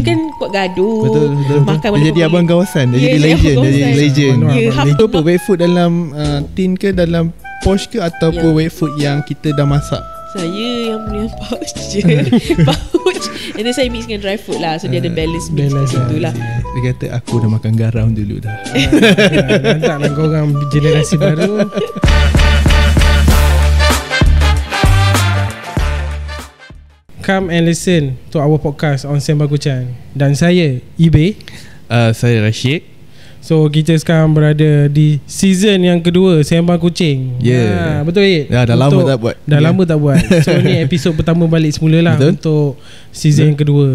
kan kuat gaduh. Betul. Makan Dia jadi abang kawasan. Dia jadi legend. Dia jadi legend. Itu apa, wet food dalam tin ke, dalam posh ke, ataupun wet food yang kita dah masak? Saya yang punya pouch je. Pouch. And then saya mix dengan dry food lah. So dia ada balance mix situ lah. Dia kata aku dah makan garam dulu dah. Nantaklah korang generasi baru. Come and listen to our podcast on Sembang Kucing. Dan saya Ibe. Saya Rashid. So kita sekarang berada di season yang kedua Sembang Kucing. Betul Id? Dah lama tak buat. Lama tak buat. So ni episod pertama balik semula lah. Betul? Untuk season yang kedua.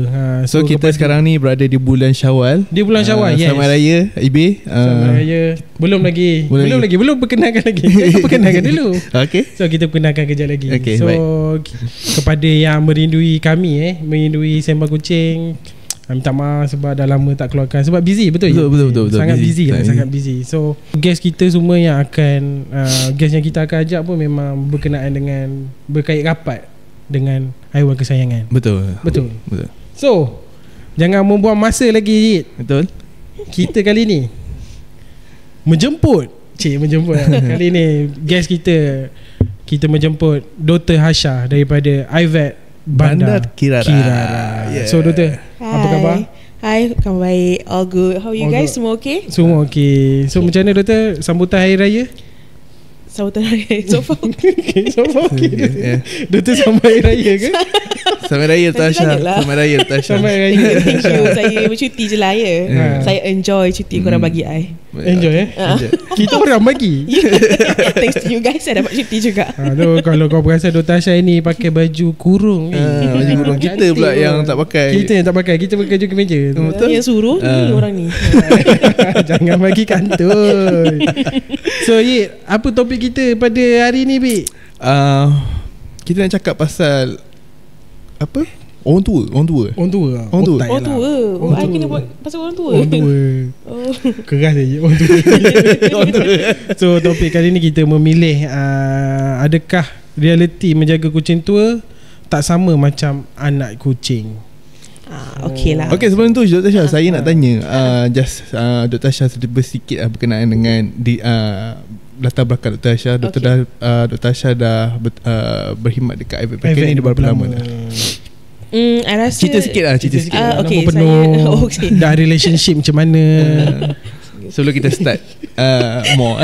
So kita sekarang ni berada di bulan Syawal. Di bulan Syawal, yes. Selamat Raya Ibe. Selamat Raya. Belum lagi. Belum perkenalkan lagi. Perkenalkan dulu. Okay. So kita perkenalkan kejap lagi. Okay, so baik. Kepada yang merindui kami merindui Sembang Kucing, minta maaf sebab dah lama tak keluarkan. Sebab busy. Betul. Sangat busy lah, sangat busy. So guest kita semua yang akan guest yang kita akan ajak pun memang berkenaan dengan, berkait rapat dengan haiwan kesayangan. Betul. So jangan membuang masa lagi, Yid. Betul. Kita kali ni menjemput kali ni guest kita menjemput Dr. Hasha daripada IVET Bandar Kirara. Yeah. So Doktor, apa khabar? Hai, khabar baik. All good. How are you guys? Semua okay? Semua okay. So macam mana Doktor sambutan Hari Raya? Sambutan Hari Raya so far Yeah. Doktor sambut Hari Raya ke? Selamat Raya Tasha. Selamat Raya Tasha. Sambut Hari Raya. Thank you. Saya bercuti je lah Saya enjoy cuti korang bagi I. Enjoy Kita orang bagi. Thanks to you guys, saya dapat cuti juga. Kalau kau perasan Dr. Hasha ni pakai baju kurung ni. Baju kurung. Kita pula yang tak pakai. Kita yang tak pakai. Kita pakai baju kemeja. Betul. Yang suruh ni orang ni. Jangan bagi kantoi. So Yid, apa topik kita pada hari ni, Bi? Kita nak cakap pasal apa? Orang tua. I kena buat pasal orang tua. Keras je orang tua. So topik kali ni kita memilih adakah realiti menjaga kucing tua tak sama macam anak kucing? Okay lah. Okay, sebelum tu Dr. Tasha, saya nak tanya Dr. Tasha sedikit berkenaan dengan latar belakang Dr. Tasha. Dr. Tasha dah berkhidmat dekat IVET Bandar ni berapa lama dah? I rasa Cerita sikit lah. Okay, penuh. Dah relationship macam mana? Sebelum kita start more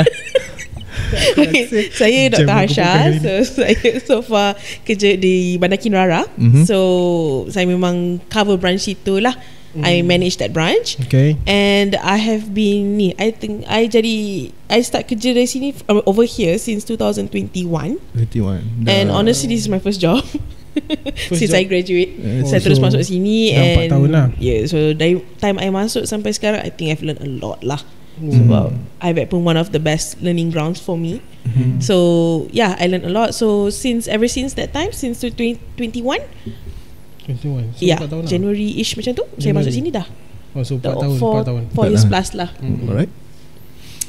Okay, saya Dr. Hasha. So saya so far kerja di Bandar Kirara. So saya memang cover branch itu lah. I manage that branch. Okay. And I have been I think I start kerja dari sini over here since 2021. And honestly this is my first job. Since I graduate, saya terus masuk sini. And 4 tahun lah. Yeah, so dari time I masuk sampai sekarang, I think I've learned a lot lah. Sebab IVET pun one of the best learning grounds for me. So yeah, I learned a lot. So ever since that time, since 2021, so yeah, January-ish macam tu, saya masuk sini dah. So 4 tahun 4 years plus lah.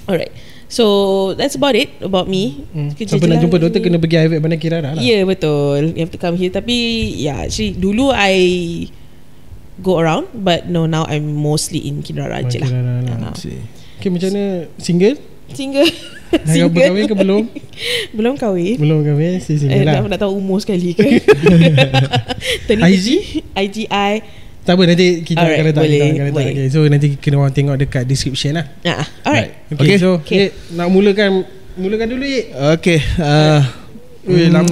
Alright. So that's about it about me. Siapa nak jumpa doktor kena pergi IVET Bandar Kirara lah. Yeah, betul. You have to come here. Tapi yeah, actually dulu I go around, but no, now I'm mostly in Kirara je lah. Okay, macam mana single? Dah kahwin ke belum? Belum kahwin. Single lah. Nak tahu umur sekali ke? IGI. Tak apa, nanti kita akan letak. Boleh. So nanti kena orang tengok dekat description lah. Alright. Okay, so nak mulakan dulu Okay.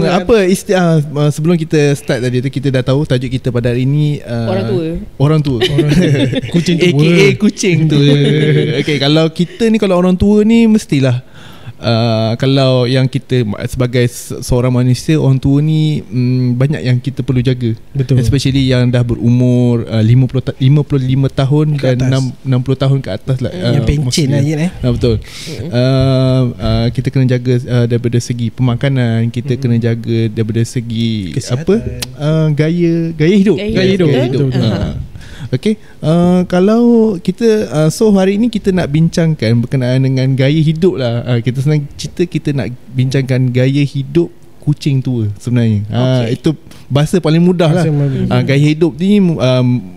Apa istilah sebelum kita start tadi tu, kita dah tahu tajuk kita pada hari ni orang tua. Kucing tua, AKA kucing tua. Okay, kalau kita ni, kalau orang tua ni mestilah kalau yang kita sebagai seorang manusia, orang tua ni banyak yang kita perlu jaga. Betul. Especially yang dah berumur 55 tahun dan 60 tahun ke atas lah. Yang pencen lah betul. Kita kena jaga daripada segi pemakanan, kita kena jaga daripada segi kesihatan. Gaya hidup. Betul. Okay, kalau kita so hari ni kita nak bincangkan berkenaan dengan gaya hidup lah. Kita senang cerita, kita nak bincangkan gaya hidup kucing tua sebenarnya. Itu bahasa paling mudah lah. Gaya hidup ni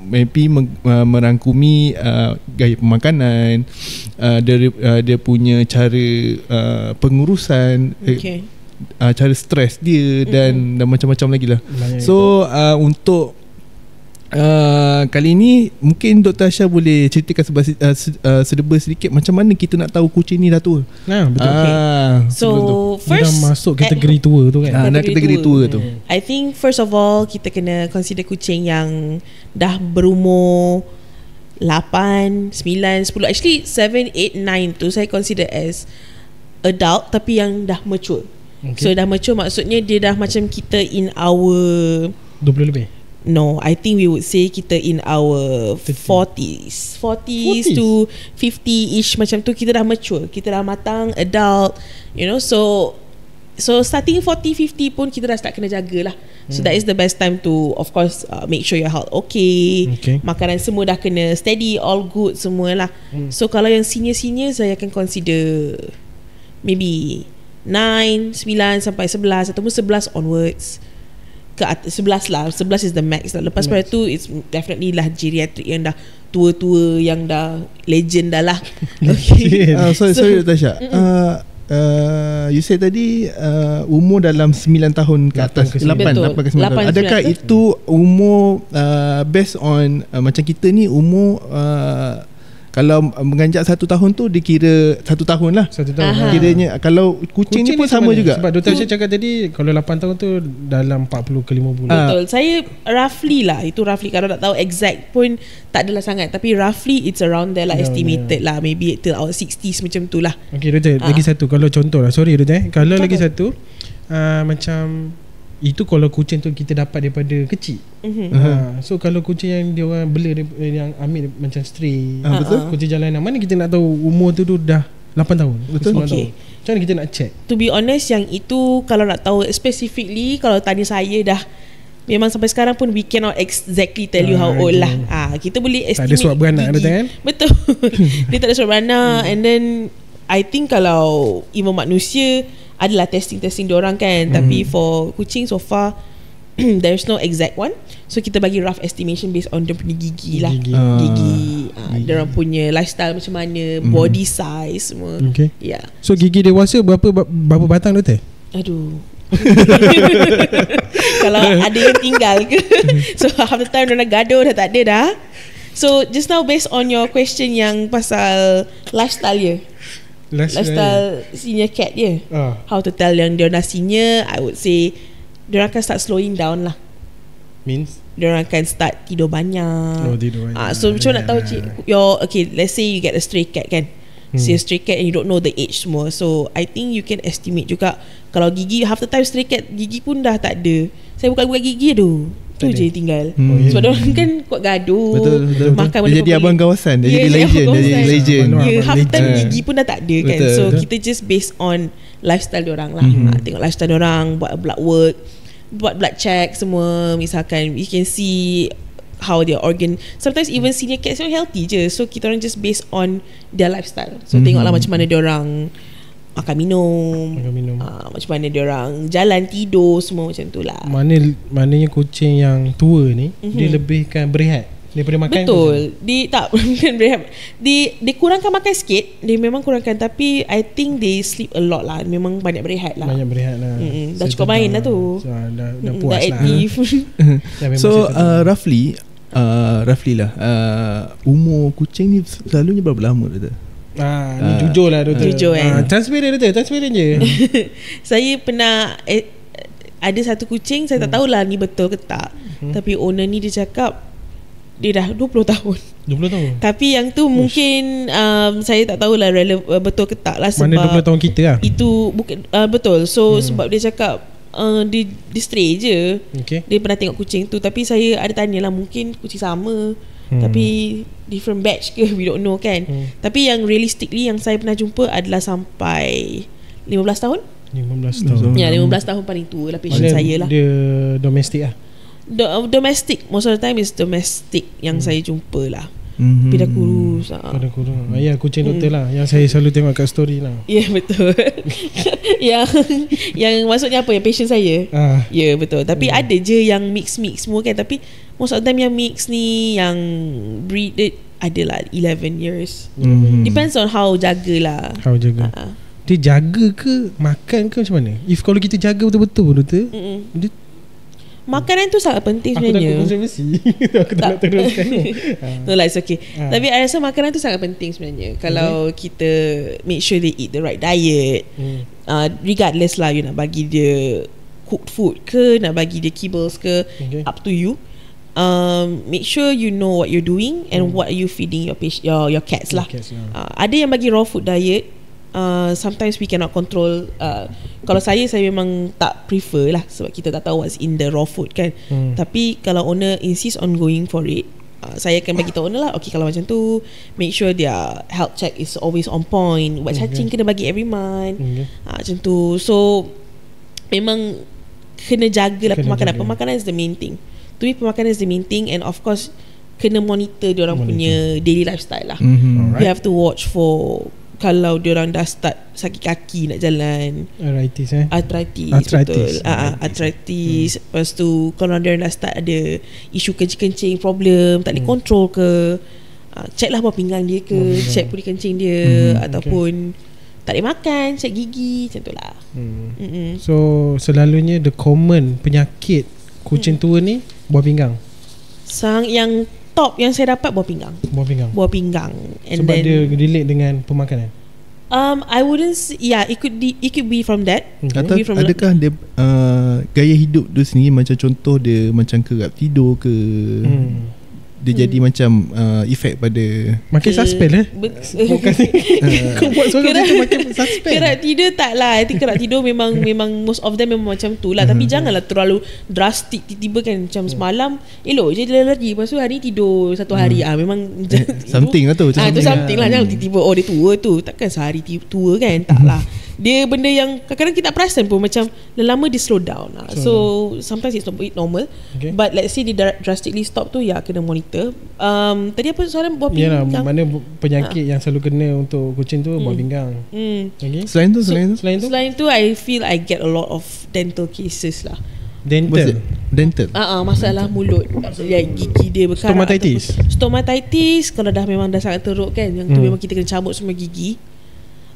maybe merangkumi gaya pemakanan, dia punya cara pengurusan, cara stres dia dan macam-macam lagi lah. So untuk kali ni mungkin Dr. Asha boleh ceritakan sedeba sedikit macam mana kita nak tahu kucing ni dah tua. Betul. So first, dah masuk kategori tua tu kan. Kategori tua tu. I think first of all kita kena consider kucing yang dah berumur 8, 9, 10. Actually 7, 8, 9 tu saya consider as adult tapi yang dah mature. So dah mature maksudnya dia dah macam kita in our 20 lebih. No, I think we would say kita in our 40s to 50ish macam tu, kita dah mature, kita dah matang, adult, you know. So starting 40-50 pun kita dah start kena jaga lah. So that is the best time to, of course, make sure your health okay. Makanan semua dah kena steady, all good semua lah. So kalau yang senior saya akan consider maybe 9, 9 sampai 11 ataupun 11 onwards. Ke atas 11 lah, 11 is the max lah. Lepas pada tu it's definitely lah geriatric yang dah tua-tua, yang dah legend dah lah. Sorry Dr. Asha, you say tadi umur dalam 9 tahun ke atas, 8 ke 9 tahun. Adakah itu umur based on macam kita ni umur kalau menganjak 1 tahun tu dikira 1 tahun lah. 1 tahun. Kiranya kalau kucing ni pun sama juga. Sebab Dr. Syed cakap tadi kalau 8 tahun tu dalam 40 ke 50. Betul. Saya roughly lah, itu roughly, kalau nak tahu exact pun tak adalah sangat, tapi roughly it's around there lah, estimated lah, maybe till our 60s macam tu lah. Okay Dr. Lagi satu, kalau contoh lah, sorry Dr. Kalau lagi satu macam itu kalau kucing tu kita dapat daripada kecil. So kalau kucing yang dia orang bela, yang ambil macam stray, betul, kucing jalanan, mana kita nak tahu umur tu dah 8 tahun? Betul. Tahun. Macam mana kita nak check? To be honest, yang itu kalau nak tahu specifically, kalau tanya saya dah, memang sampai sekarang pun we cannot exactly tell you how old lah. Kita boleh estimate. Tak ada suap beranak kan? Betul. Dia tak ada suap beranak. And then I think kalau even manusia adalah testing diorang kan, tapi for kucing so far there's no exact one. So kita bagi rough estimation based on dia punya gigi lah. Gigi diorang punya lifestyle macam mana, body size semua. Yeah. So gigi dewasa berapa batang Doktor? Aduh. Kalau ada yang tinggal ke. So half the time diorang gaduh dah tak ada dah. So just now based on your question yang pasal lifestyle ya, lifestyle senior cat je. How to tell yang dia dah senior, I would say dia akan start slowing down lah. Means dia akan start tidur banyak. So macam nak tahu okay, let's say you get a stray cat kan. See a stray cat and you don't know the age semua. So I think you can estimate juga. Kalau gigi, half the time stray cat gigi pun dah tak ada. Saya buka gigi tu je tinggal. Sebab diorang kan kuat gaduh, betul. Makan dia jadi abang kawasan, dia jadi legend. Half the time gigi pun dah tak ada kan. So kita just based on lifestyle diorang lah. Tengok lifestyle diorang, buat blood work, buat blood check semua. Misalkan you can see how their organ, sometimes even senior cats so healthy je. So kita orang just based on their lifestyle. So tengoklah macam mana diorang makan minum. Macam mana diorang jalan, tidur, semua macam tu lah. Maknanya kucing yang tua ni dia lebihkan berehat daripada makan. Betul. Dia tak berehat. Dia kurangkan makan sikit. Dia memang kurangkan, tapi I think they sleep a lot lah. Memang banyak berehat lah. Dah cukup main lah tu. Dah puas lah. So roughly lah, umur kucing ni selalunya berapa lama tu? Ni jujur lah Doktor. Jujur kan. Transparent Doktor, transparent je. Saya pernah ada satu kucing, saya tak tahulah ni betul ke tak, tapi owner ni dia cakap dia dah 20 tahun. 20 tahun. Tapi yang tu mungkin saya tak tahulah betul ke tak lah. Sebab mana 20 tahun kita lah. Itu bukan betul. So sebab dia cakap dia stray je. Dia pernah tengok kucing tu. Tapi saya ada tanya lah, mungkin kucing sama tapi different batch ke, we don't know kan. Tapi yang realistically yang saya pernah jumpa adalah sampai 15 tahun. 15 tahun. Ya, 15 tahun paling tua lah patient saya lah. Dia domestik lah. Domestic, most of the time is domestic yang saya jumpa lah. Tapi dah kurus. Dah kurus. Ya, kucing doktor lah, yang saya selalu tengok kat story lah. Ya, betul. yang maksudnya apa, yang patient saya. Ya, betul. Tapi ada je yang mix semua kan. Tapi most of them yang mix ni, yang breed adalah 11 years. Depends on how jaga lah. How jaga. Dia jaga ke makan ke macam mana? If kalau kita jaga betul-betul doktor, dia makanan tu sangat penting sebenarnya. Aku takut kontroversi. Aku tak nak teruskan. No lah, it's okay. Tapi I rasa makanan tu sangat penting sebenarnya. Kalau kita make sure they eat the right diet, regardless lah, you nak bagi dia cooked food ke, nak bagi dia kibbles ke, up to you. Make sure you know what you're doing and what are you feeding your cats lah. Ada yang bagi raw food diet. Sometimes we cannot control. Kalau saya memang tak prefer lah, sebab kita tak tahu what's in the raw food kan. Tapi kalau owner insist on going for it, saya akan bagi tahu owner lah, okay, kalau macam tu make sure their health check is always on point. Buat cacing kena bagi every month, macam tu. So memang kena jagalah pemakanan. Pemakanan is the main thing. To me, pemakanan is the main thing. And of course kena monitor diorang punya daily lifestyle lah. We have to watch for kalau diorang dah start sakit kaki nak jalan, arthritis. Betul. Arthritis. Lepas tu kalau diorang dah start ada isu kencing-kencing problem, tak boleh control ke, check lah buah pinggang dia ke, check puli kencing dia, ataupun tak boleh makan, check gigi, macam tu lah. So selalunya the common penyakit kucing tua ni buah pinggang. Yang top yang saya dapat buah pinggang. And sebab dia relate dengan pemakanan. I wouldn't say, it could be from that. Atau adakah dia gaya hidup dia sendiri, macam contoh dia macam kerap tidur ke, dia jadi macam efek pada makin suspend kau buat suara macam makin suspend. Kerap tidur tak lah. I think kerap tidur memang most of them memang macam tu lah. Tapi janganlah terlalu drastik. Tiba-tiba kan macam semalam elok je dia lagi, lepas tu hari tidur satu hari. Memang something lah tu. Itu something lah. Jangan tiba-tiba dia tua tu. Takkan sehari tua kan. Tak lah. Dia benda yang kadang-kadang kita tak perasan pun, macam lama dia slow down lah. So sometimes it's normal. But let's say dia drastically stop tu, kena monitor. Tadi apa soalan buah pinggang? Mana penyakit yang selalu kena untuk kucing tu, buah pinggang. Selain tu I feel I get a lot of dental cases lah. Dental. Masalah mulut, gigi dia berkarat. Stomatitis kalau memang dah sangat teruk kan, yang tu memang kita kena cabut semua gigi.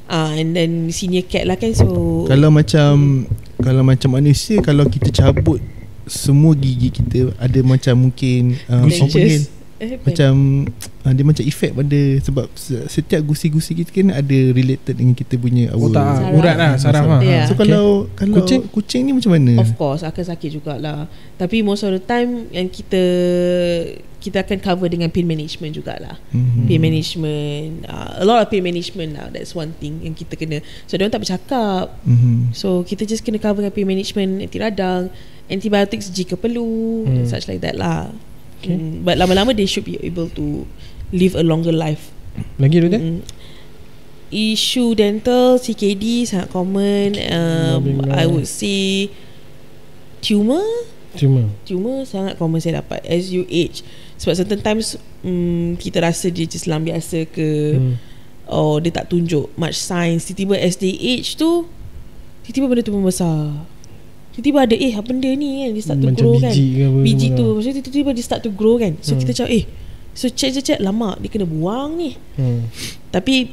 And then senior cat lah kan. So kalau macam manusia, kalau kita cabut semua gigi kita, ada macam mungkin macam dia macam efek pada, sebab setiap gusi-gusi kita kan ada related dengan kita punya urat lah, saraf lah. So kalau kucing ni macam mana? Of course akan sakit jugalah. Tapi most of the time yang kita akan cover dengan pain management jugalah. Pain management, a lot of pain management lah. That's one thing yang kita kena. So diorang tak bercakap. So kita just kena cover dengan pain management, anti radang, antibiotics jika perlu, such like that lah. But lama-lama they should be able to live a longer life. Lagi ada issue dental, CKD sangat common. I would say tumor sangat common saya dapat as you age. Sebab certain times kita rasa dia just lamb biasa ke, dia tak tunjuk much signs. Tiba-tiba as they age tu, tiba-tiba benda tu membesar. Tiba-tiba ada apa benda ni kan, dia start to grow kan, biji tu maksudnya tiba-tiba dia start to grow kan. So kita cakap so check lama dia kena buang ni. Tapi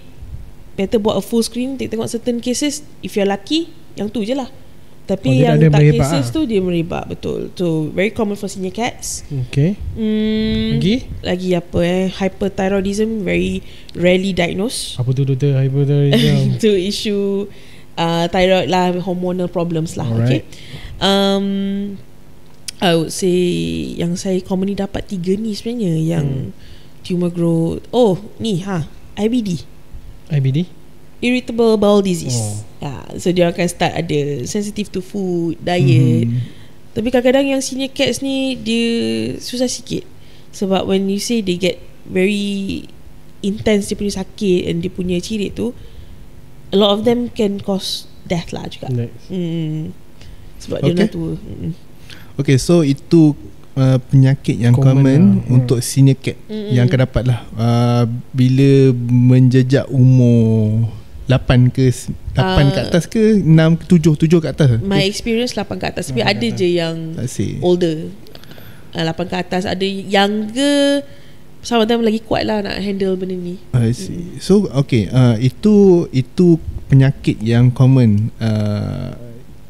better buat a full screen, tengok certain cases. If you're lucky, yang tu je lah. Tapi yang tak cases tu dia merebak. Betul. So very common for senior cats. Lagi apa hyperthyroidism, very rarely diagnosed. Apa tu doktor, hyperthyroidism? Itu issue thyroid lah, hormonal problems lah. Alright. I would say yang saya commonly dapat 3 ni sebenarnya, yang tumor growth. IBD, irritable bowel disease. So dia akan start ada sensitive to food, diet. Tapi kadang-kadang yang senior cats ni dia susah sikit, sebab when you say they get very intense, dia punya sakit and dia punya cirit tu, a lot of them can cause death lah juga. Sebab dia dah tua. Okay, so itu penyakit yang common untuk senior cat yang akan dapat lah bila menjejak umur 8 ke atas ke 6 ke 7 ke atas. My experience 8 ke atas, tapi ada je yang older 8 ke atas, ada younger. Some of them lagi kuat lah nak handle benda ni. I see. So okay, itu penyakit yang common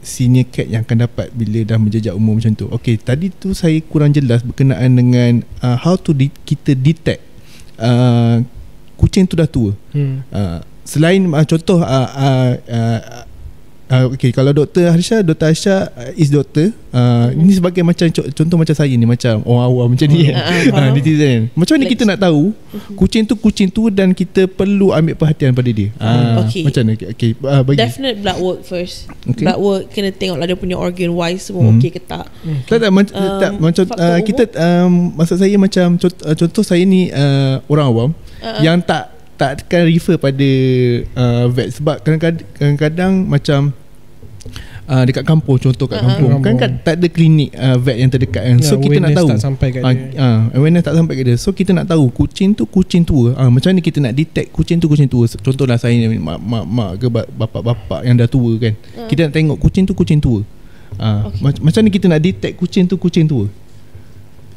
senior cat yang akan dapat bila dah menjejak umur macam tu. Okay, tadi tu saya kurang jelas berkenaan dengan how to kita detect kucing tu dah tua. Selain contoh okay, kalau Dr. Harsha is doktor, ini sebagai macam contoh macam saya ni, macam orang awam macam ni netizen. Macam mana kita nak tahu kucing tu dan kita perlu ambil perhatian pada dia? Macam mana? Okay, bagi definite blood work first. Blood work kena tengok lah dia punya organ wise semua okey ke tak. Macam kita maksud saya macam contoh saya ni orang awam yang takkan refer pada vet sebab kadang-kadang macam dekat kampung, contoh kat kampung kan tak ada klinik vet yang terdekat kan. So kita nak tahu awareness tak sampai ke dia. So kita nak tahu kucing tu kucing tua. Macam mana kita nak detect kucing tu kucing tua? Contohlah saya ni mak ke bapak-bapak yang dah tua kan. Kita nak tengok kucing tu kucing tua. Macam mana kita nak detect kucing tu kucing tua?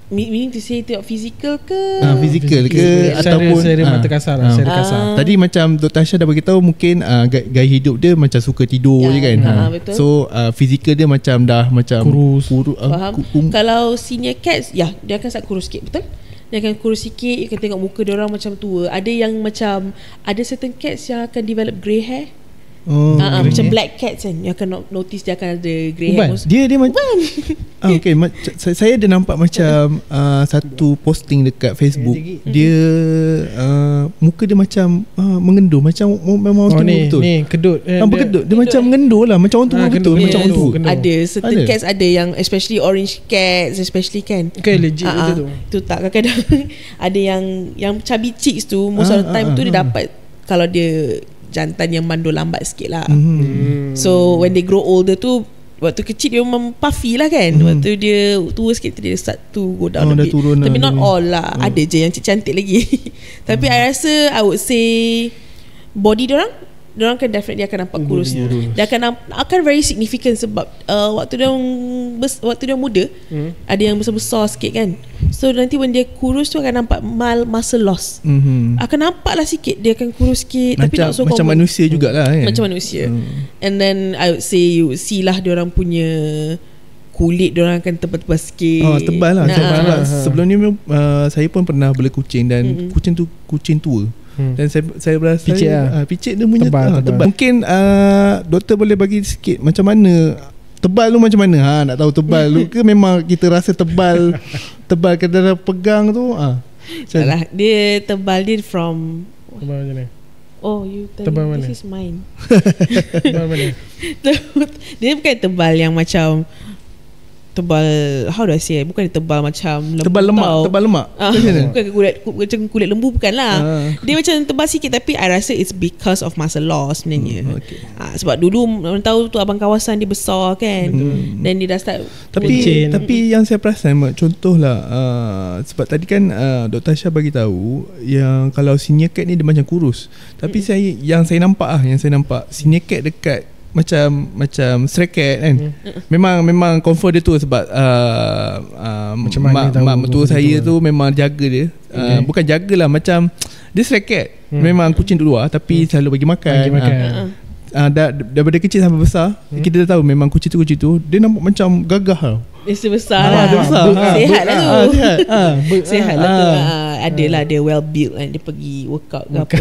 Meaning to say tengok fizikal ke? Fizikal ke ataupun secara mata kasar lah, secara kasar. Tadi macam Dr. Asha dah beritahu mungkin gaya hidup dia macam suka tidur je kan. Betul. So fizikal dia macam dah macam kurus. Faham. Kalau senior cats, dia akan start kurus sikit, betul? Dia akan kurus sikit, you akan tengok muka dia orang macam tua. Ada yang macam, ada certain cats yang akan develop grey hair. Macam black cats kan, you akan notice dia akan ada grey hair. Dia macam okay, saya ada nampak macam satu posting dekat Facebook. Dia muka dia macam mengendur, macam memang orang tua betul. Ni kedut. Berkedut. Dia macam mengendur lah, macam orang tua betul. Macam orang tua. Ada certain cats ada yang especially orange cats especially kan. Okay, legit tu. Tu tak, kadang-kadang ada yang chubby chicks tu most of the time tu dia dapat kalau dia jantan yang mandul lambat sikit lah. So when they grow older tu, waktu kecil dia memang puffy lah kan. Waktu dia tua sikit dia start to go down a bit. Tapi not all lah. Ada je yang cantik lagi. Tapi I rasa I would say body diorang akan definitely akan nampak kurus. Dia akan very significant sebab waktu dia muda ada yang besar-besar sikit kan. So nanti when dia kurus tu akan nampak muscle loss. Akan nampak lah sikit dia akan kurus sikit, tapi not so macam common. manusia jugalah kan. Macam manusia. And then I would say you would see lah diorang punya kulit diorang akan tebal-tebal sikit. Tebal lah. Sebelum ni saya pun pernah bela kucing dan kucing tu kucing tua. Dan saya berasa picit dia punya tebal. Mungkin doktor boleh bagi sikit macam mana tebal tu, macam mana nak tahu tebal tu ke memang kita rasa tebal kadang pegang tu salah. Dia tebal dia from tebal macam ni. Oh, you tell tebal me mana? This is mine. Tebal mana? Dia bukan tebal yang macam tebal, how do I say, bukan tebal macam lembu, tebal lemak bukan kulit lembu, bukan lah. Dia macam tebal sikit, tapi I rasa it's because of muscle loss sebenarnya. Sebab dulu orang tahu tu abang kawasan dia besar kan, dan dia dah start. Tapi yang saya perasan contohlah sebab tadi kan Dr. Asha bagi tahu yang kalau senior cat ni dia macam kurus. Tapi yang saya nampak senior cat dekat macam stray cat kan. Memang confirm dia tu sebab mak mertua saya tu memang jaga dia. Bukan jagalah, macam dia stray cat. Memang kucing dulu tapi selalu bagi makan. Daripada kecil sampai besar, kita dah tahu memang kucing tu dia nampak macam gagah tau. Dia sebesar lah. Sihat lah tu. Sihat lah tu. Adalah dia well built kan. Dia pergi workout ke apa.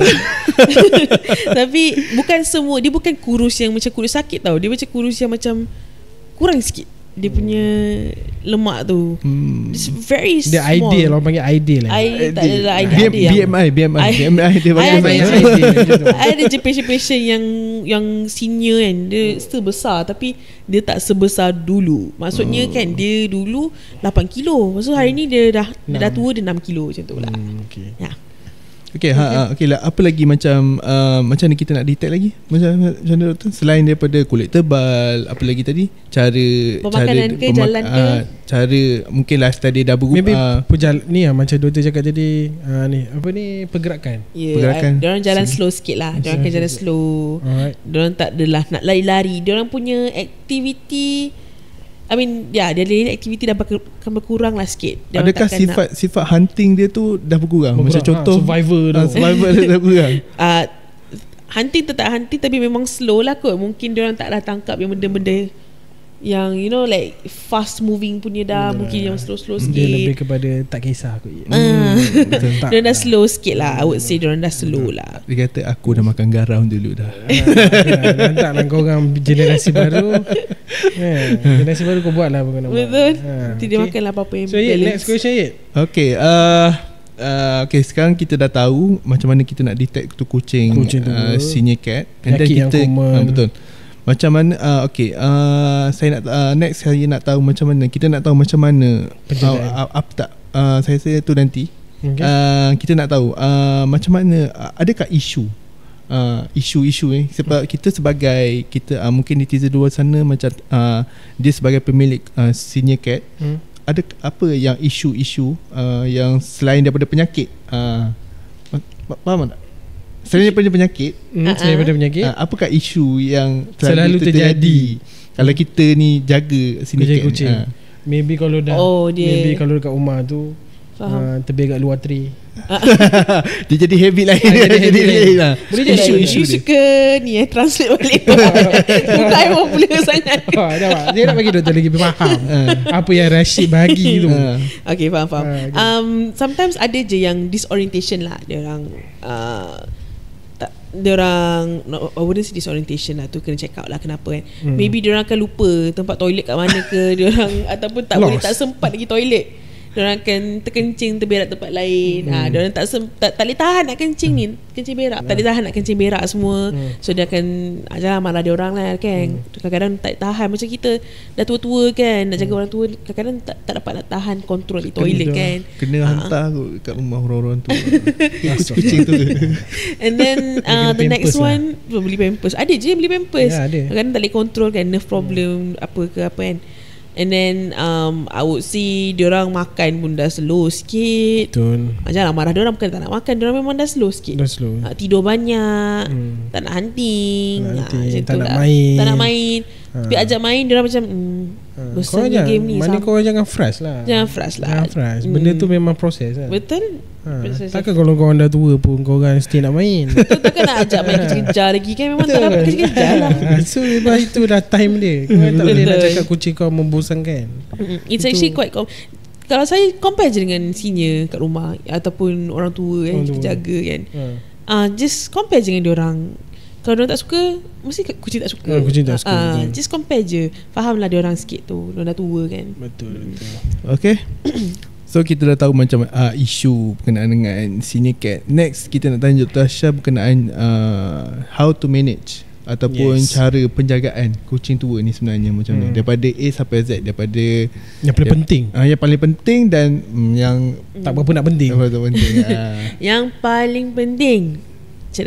Tapi bukan semua. Dia bukan kurus yang macam kurus sakit tau. Dia macam kurus yang macam kurang sikit dia punya lemak tu. It's very small. Dia ideal, orang panggil ideal lah. Tak adalah BMI dia ada je patient yang senior kan, dia still besar tapi dia tak sebesar dulu. Maksudnya kan dia dulu 8 kilo, maksud hari ni dia dah tua, dia 6 kilo macam tu lah. Okay lah. Apa lagi macam ni kita nak detect lagi? Macam mana doktor? Selain daripada kulit tebal, apa lagi tadi? Pemakanan ke jalan ke? Cara mungkin lifestyle dia dah berubah. Maybe ni macam doktor cakap tadi, pergerakan. Pergerakan. Diorang jalan slow sikit lah. Diorang akan jalan slow. Diorang tak adalah nak lari-lari. Diorang punya aktiviti, dia daily activity dah akan berkurang lah sikit. Adakah sifat hunting dia tu dah berkurang? Macam contoh survivor dia dah berkurang. Hunting tetap hunting, tapi memang slow lah kot. Mungkin diorang tak dah tangkap yang benda-benda yang like fast moving punya dah. Mungkin yang slow-slow sikit. Dia lebih kepada tak kisah kot. Diorang dah slow sikit lah. I would say diorang dah slow lah. Dia kata aku dah makan garam dulu dah. Nanti lah korang generasi baru. Generasi baru kau buat lah. Betul. Nanti dia makan lah apa-apa yang balance. Next question Yed. Okay sekarang kita dah tahu macam mana kita nak detect tu kucing senior cat. And then kita betul. Macam mana saya nak next saya nak tahu macam mana kita nak tahu macam mana saya tu nanti kita nak tahu macam mana adakah isu sebab kita sebagai mungkin netizen luar sana macam dia sebagai pemilik senior cat ada apa yang isu-isu yang selain daripada penyakit faham tak? Selain daripada penyakit, apakah isu yang selalu terjadi kalau kita ni jaga sini kucing? Maybe kalau kalau dekat rumah tu terbeg kat luar tree. Dia jadi habit lain. Boleh jadi isu suka ni translate balik. Bukan popular sangat. Dia nak bagi doktor lagi faham apa yang Rashid bagi tu. Okay, faham. Sometimes ada je yang disorientation lah. Diorang I wouldn't say disorientation lah, tu kena check out lah kenapa kan. Maybe diorang akan lupa tempat toilet kat mana ke diorang, ataupun tak sempat lagi toilet. Diorang akan terkencing terberak tempat lain. Diorang tak boleh tahan nak kencing berak. Tak boleh tahan nak kencing berak semua. So dia akan jangan marah diorang lah kan. Kadang-kadang tak tahan. Macam kita dah tua-tua kan, nak jaga orang tua, kadang-kadang tak dapat nak tahan kontrol di toilet kan. Kena hantar kot kat rumah orang-orang tu. Kucing tu. And then the next one beli pampers. Ada je beli pampers. Kadang-kadang tak boleh kontrol kan, nerve problem apa kan. And then I would see diorang makan pun dah slow sikit. Betul. Janganlah marah diorang, bukan tak nak makan, diorang memang dah slow sikit. Tidur banyak, tak nak hunting, tak nak main. Tapi ajak main diorang macam bosan game ni. Mana korang jangan frust lah. Benda tu memang proses lah. Betul. Takkan kalau korang dah tua pun korang still nak main. Takkan nak ajak main kejar-kejar lagi kan. Memang tak dapat kejar-kejar lah. So itu dah time dia. Korang tak boleh nak cakap kucing kau membosankan. It's actually quite kalau saya compare je dengan senior kat rumah ataupun orang tua kan, kita jaga kan, just compare je dengan diorang. Kalau diorang tak suka, mesti kucing tak suka. Just compare je. Fahamlah diorang sikit tu. Diorang dah tua kan. Betul. Okay. So kita dah tahu macam isu berkenaan dengan senior cat. Next kita nak tanya Dr. Asha berkenaan how to manage ataupun cara penjagaan kucing tua ni sebenarnya macam mana, daripada A sampai Z, daripada yang paling penting, yang paling penting dan yang tak berapa nak penting. Yang paling penting cek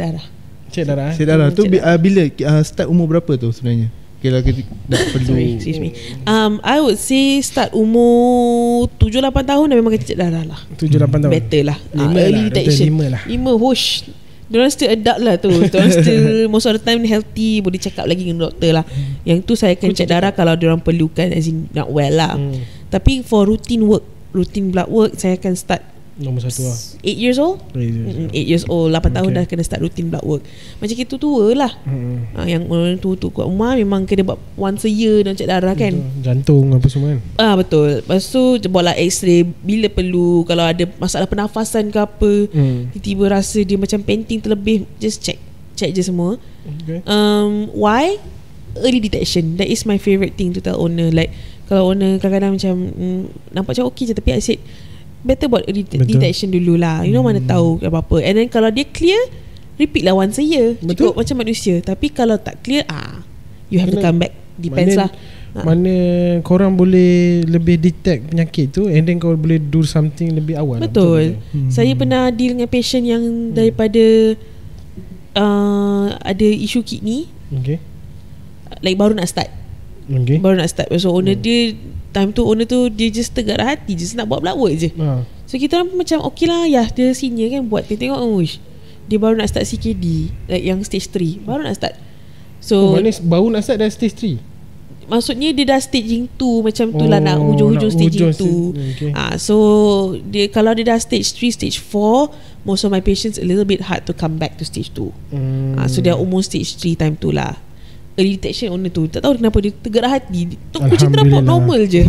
darah tu bila start umur berapa tu sebenarnya? Kalau kita dah perlu excuse me. I would say start umur 7-8 tahun dah memang kena cek darah lah. 7-8 tahun better lah. Early detection 5 whoosh. Diorang still adult lah tu. Diorang still most of the time healthy, boleh check up lagi dengan doktor lah. Yang tu saya akan cek darah kalau diorang perlukan, as in not well lah. Tapi for routine blood work, saya akan start nombor 1 lah 8 years old. 8 years old, 8 tahun dah kena start routine blood work. Macam kita tua lah. Yang orang tua-tua kat rumah memang kena buat once a year dan cek darah kan. Jantung apa semua kan. Betul. Lepas tu buatlah x-ray bila perlu. Kalau ada masalah pernafasan ke apa, tiba-tiba rasa dia macam panting terlebih, just check je semua. Why? Early detection. That is my favourite thing to tell owner. Like kalau owner kadang-kadang macam nampak macam okay je, tapi I said better buat detection dulu lah. You know, mana tahu apa-apa. And then kalau dia clear, repeat lah once a year. Cukup macam manusia. Tapi kalau tak clear, you have to come back. Depends lah. Mana korang boleh lebih detect penyakit tu, and then kau boleh do something lebih awal. Betul. Saya pernah deal dengan patient yang daripada ada isu kidney. Okay. Like baru nak start. Baru nak start. So owner dia, time tu owner tu dia just tergerak hati, just nak buat blood work je. So kita orang macam okay lah, ya dia senior kan, buat tengok dia baru nak start CKD, like yang stage 3 baru nak start. So baru nak start dah stage 3. Maksudnya dia dah staging 2 macam tu lah, nak hujung-hujung staging 2. So dia, kalau dia dah stage 3, stage 4, most of my patients a little bit hard to come back to stage 2. So dia almost stage 3 time tu lah. Early detection owner tu, tak tahu kenapa dia tergerak hati, kucing terdapat normal je.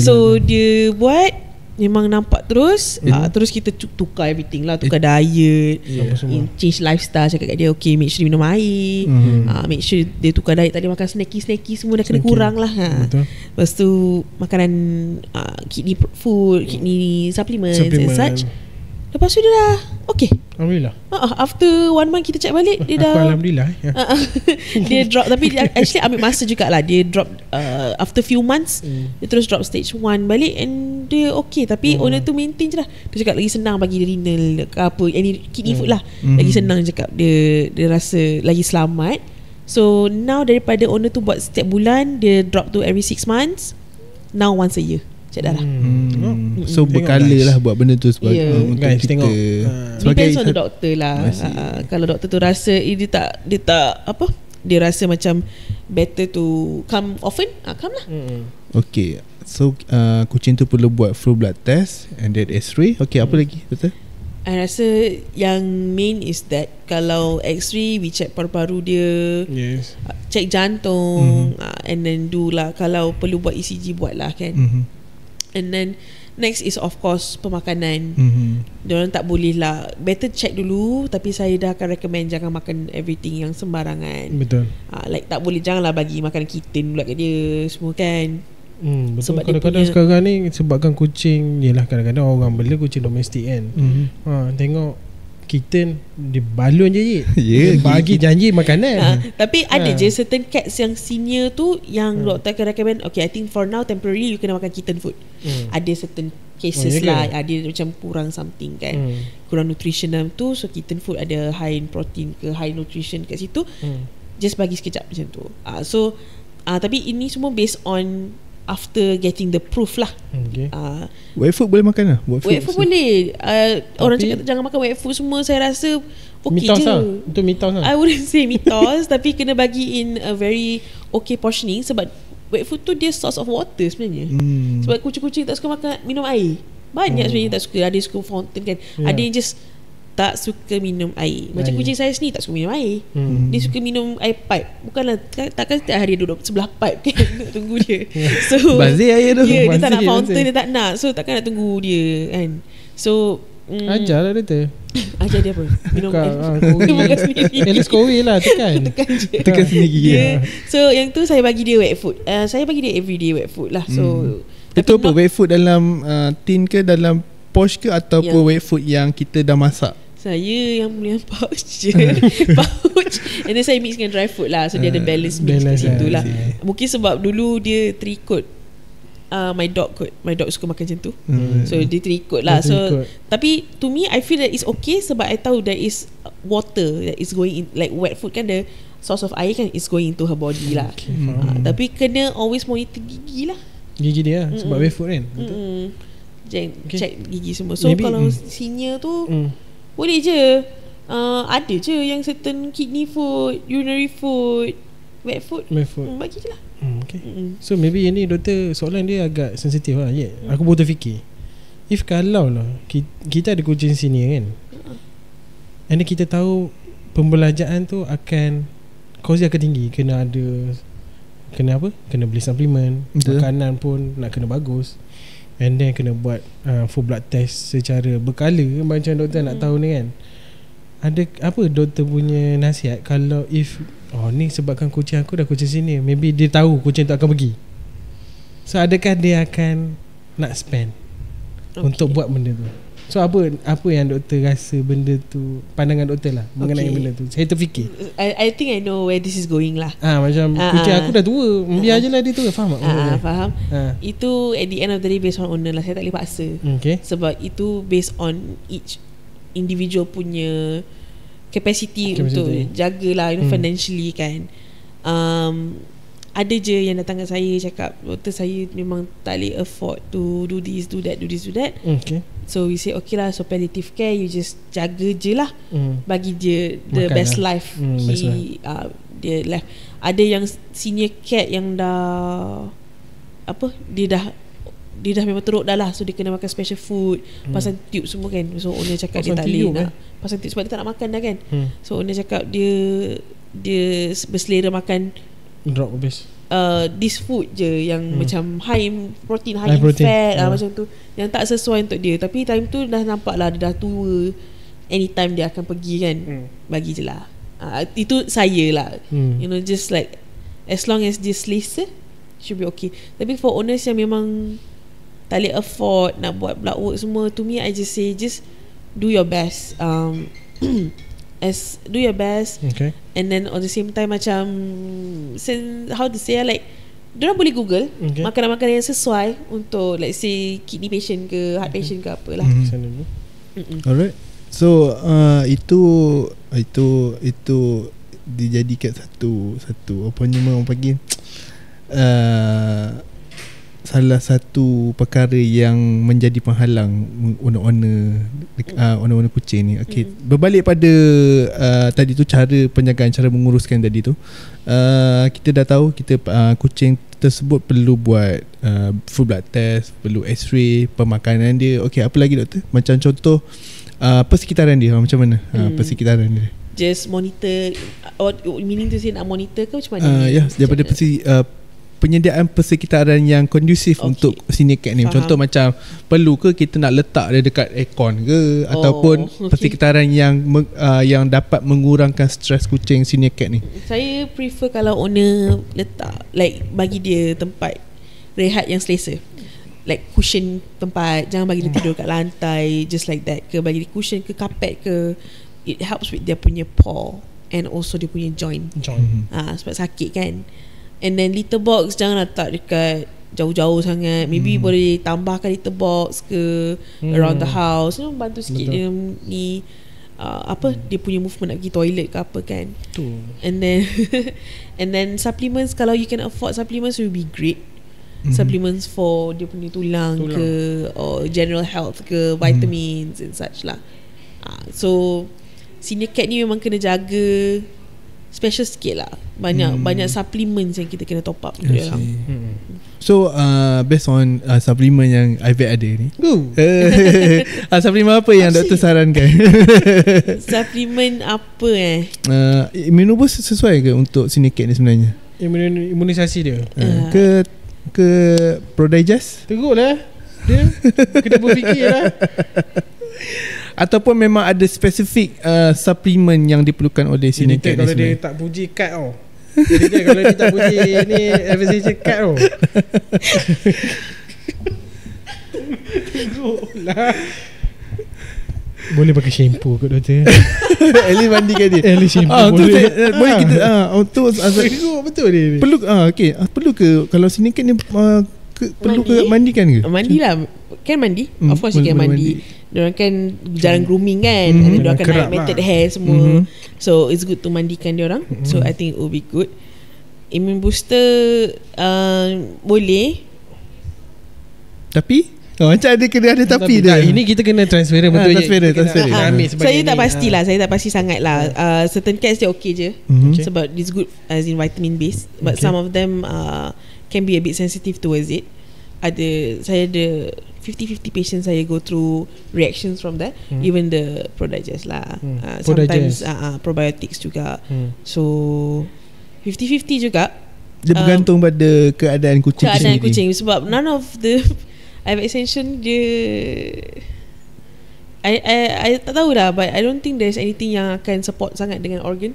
So dia buat, memang nampak terus. Terus kita tukar everything lah, tukar diet, change lifestyle. Cakap kat dia, okay, make sure dia minum air, make sure dia tukar diet. Tadi makan snacky semua dah kena kurang lah. Lepas tu makanan kidney food, kidney supplements and such. Lepas tu dia dah okay, alhamdulillah. After 1 month kita check balik, dia dah alhamdulillah. dia drop. Tapi dia actually ambil masa jugalah. Dia drop after few months, dia terus drop stage 1 balik, and dia okay. Tapi owner tu maintain je lah. Dia cakap lagi senang bagi dia renal ke apa, any kidney food lah. Lagi senang cakap dia rasa lagi selamat. So now daripada owner tu buat setiap bulan, dia drop to every 6 months. Now once a year. Dah lah. So berkala lah buat benda tu sebab untuk guys, kita tengok, depends on the doctor lah. Kalau doktor tu rasa dia tak apa, dia rasa macam better to come often, come lah. Okay. So kucing tu perlu buat full blood test and then X-ray. Okay, apa lagi betul? I rasa yang main is that kalau X-ray, we check paru-paru dia, check jantung, and then do lah. Kalau perlu buat ECG, buat lah kan. And then next is of course pemakanan. Diorang tak boleh lah, better check dulu. Tapi saya dah akan recommend jangan makan everything yang sembarangan. Betul. Like tak boleh, janganlah bagi makan kitten pula kat dia semua kan. Betul. Sebab kadang-kadang sekarang ni sebabkan kucing, yelah kadang-kadang orang bela kucing domestik kan. Tengok kitten dia balun je bagi janji makanan. Tapi ada je certain cats yang senior tu yang doktor akan recommend, okay, I think for now temporarily you kena makan kitten food. Ada certain cases lah, dia macam kurang something kan, kurang nutrition dalam tu. So kitten food ada high in protein ke high nutrition kat situ, just bagi sekejap macam tu. Tapi ini semua based on after getting the proof lah. Wet food boleh makan lah? Wet food boleh. Orang cakap jangan makan wet food semua. Saya rasa okay mitos je lah. Itu mitos lah. I wouldn't say mitos tapi kena bagi in a very okay portioning. Sebab wet food tu dia source of water sebenarnya. Sebab kucing-kucing tak suka makan, minum air. Banyak sebenarnya tak suka. Ada suka fountain kan, ada yang just tak suka minum air. Macam kucing saya sendiri tak suka minum air. Dia suka minum air pipe. Bukanlah, takkan setiap hari duduk sebelah pipe kan, nak tunggu dia. So bazir air tu. Dia tak nak fountain, dia tak nak. So takkan nak tunggu dia kan. So ajar lah dia. Ajar dia apa? Minum air. Bukan sendiri. Elis kowe lah, tekan je. Tekan sendiri. So yang tu saya bagi dia wet food. Saya bagi dia everyday wet food lah. So itu apa, wet food dalam tin ke, dalam pouch ke, ataupun wet food yang kita dah masak? Saya yang mulia pouch je. Pouch. And then saya mix dengan dry food lah. So dia ada balance mix kat situ lah. Mungkin sebab dulu dia terikut my dog kot. My dog suka makan macam tu. So dia terikut lah. So tapi to me I feel that it's okay. Sebab I tahu there is water that is going in. Like wet food kan, the source of air kan is going into her body lah. Tapi kena always monitor gigi lah. Gigi dia lah. Sebab wet food kan. Check gigi semua. So maybe, kalau senior tu boleh je. Ada je yang certain kidney food, urinary food, wet food. Bagi je lah. So maybe yang ni doktor, soalan dia agak sensitif lah. Aku baru terfikir, if kalau lah kita ada kucing senior kan, and kita tahu pembelajaran tu akan kos dia akan tinggi. Kena ada, kena apa, kena beli suplemen. Makanan pun nak kena bagus. And then kena buat full blood test secara berkala. Macam doktor nak tahu ni kan, ada apa doktor punya nasihat kalau if ni sebabkan kucing aku dah kucing sini, maybe dia tahu kucing tu akan pergi. So adakah dia akan nak spend untuk buat benda tu? So apa yang doktor rasa benda tu, pandangan doktor lah mengenai benda tu? Saya terfikir I think I know where this is going lah. Macam kucing aku dah tua, biar je lah dia tua. Faham tak? Faham. Itu at the end of the day based on owner lah. Saya tak boleh paksa. Sebab itu based on each individual punya capacity untuk jagalah, financially kan. Ada je yang datang kat saya cakap, doktor saya memang tak boleh afford to do this, do that. So we say okay lah, so palliative care you just jaga je lah, bagi dia the best life dia life. Ada yang senior cat yang dah dia dah memang teruk dah lah, so dia kena makan special food, pasang tube semua kan. So owner cakap dia tak boleh nak pasang tube sebab dia tak nak makan dah kan. So owner cakap dia berselera makan drop habis this food je yang macam high protein, high fat macam tu, yang tak sesuai untuk dia. Tapi time tu dah nampak lah dia dah tua, anytime dia akan pergi kan. Bagi je lah. Itu saya lah. You know, just like as long as dia selesa should be okay. Tapi for owners yang memang tak boleh afford nak buat blood work semua, to me I just say just do your best. Do your best, and then at the same time macam how to say like, diorang boleh Google makanan-makanan yang sesuai untuk let's say kidney patient ke heart patient ke apalah. Alright. So itu dijadikan satu apa nama orang panggil salah satu perkara yang menjadi penghalang owner kucing ni. Berbalik pada tadi tu, cara penjagaan, cara menguruskan tadi tu, kita dah tahu kita kucing tersebut perlu buat full blood test, perlu x-ray, pemakanan dia. Apa lagi doktor? Macam contoh persekitaran dia macam mana? Persekitaran dia just monitor, meaning to say nak monitor ke macam mana? Daripada penyediaan persekitaran yang kondusif untuk senior cat ni. Contoh macam perlu ke kita nak letak dia dekat aircon ke, ataupun persekitaran yang dapat mengurangkan stres kucing senior cat ni. Saya prefer kalau owner letak, like bagi dia tempat rehat yang selesa, like cushion tempat, jangan bagi dia tidur kat lantai just like that ke, bagi dia cushion ke carpet ke. It helps with dia punya paw and also dia punya joint. Sebab sakit kan. And then litter box jangan letak dekat jauh-jauh sangat. Maybe boleh tambahkan litter box ke around the house, bantu sikit dia ni dia punya movement nak pergi toilet ke apa kan. And then supplements, kalau you can afford supplements will be great. Supplements for dia punya tulang ke, or general health ke, vitamins and such lah. So senior cat ni memang kena jaga special sikit lah. Banyak supplements yang kita kena top up untuk dia orang. So based on supplement yang IVET ada ni, supplement apa yang doktor sarankan? Supplement apa Immunoboost sesuai ke untuk senior cat ni sebenarnya? Imunisasi dia ke Prodigest? Teruk lah dia. Kena berfikir lah. Ataupun memang ada spesifik suplemen yang diperlukan oleh senior cat ni kalau sebenarnya? dia tak puji cat jadi kalau dia tak puji ni advertisement cat teruk lah. Boleh pakai shampoo kot doktor. Ellie mandikan dia. Ellie shampoo boleh. Boleh kita untuk betul dia. Perlu perlu ke kalau senior cat ni perlu ke mandikan ke? Mandi lah. Kan mandi. Of course you can mandi. Diorang kan jarang grooming kan. Diorang kan naik matted hair semua. So it's good to mandikan diorang. So I think it will be good. Immune booster boleh. Tapi macam ada kena ada tapi dia. Ini kita kena transfer betul. Saya tak pastilah. Saya tak pasti sangat lah. Certain cats dia okay je. Sebab it's good as in vitamin base. But some of them can be a bit sensitive towards it. Saya ada 50-50 patients saya go through reactions from that. Even the Prodigest lah. Sometimes probiotics juga. So 50-50 juga. Dia bergantung pada keadaan kucing sendiri. Keadaan kucing. Sebab none of the IV extension dia I tak tahu dah, but I don't think there's anything yang akan support sangat dengan organ.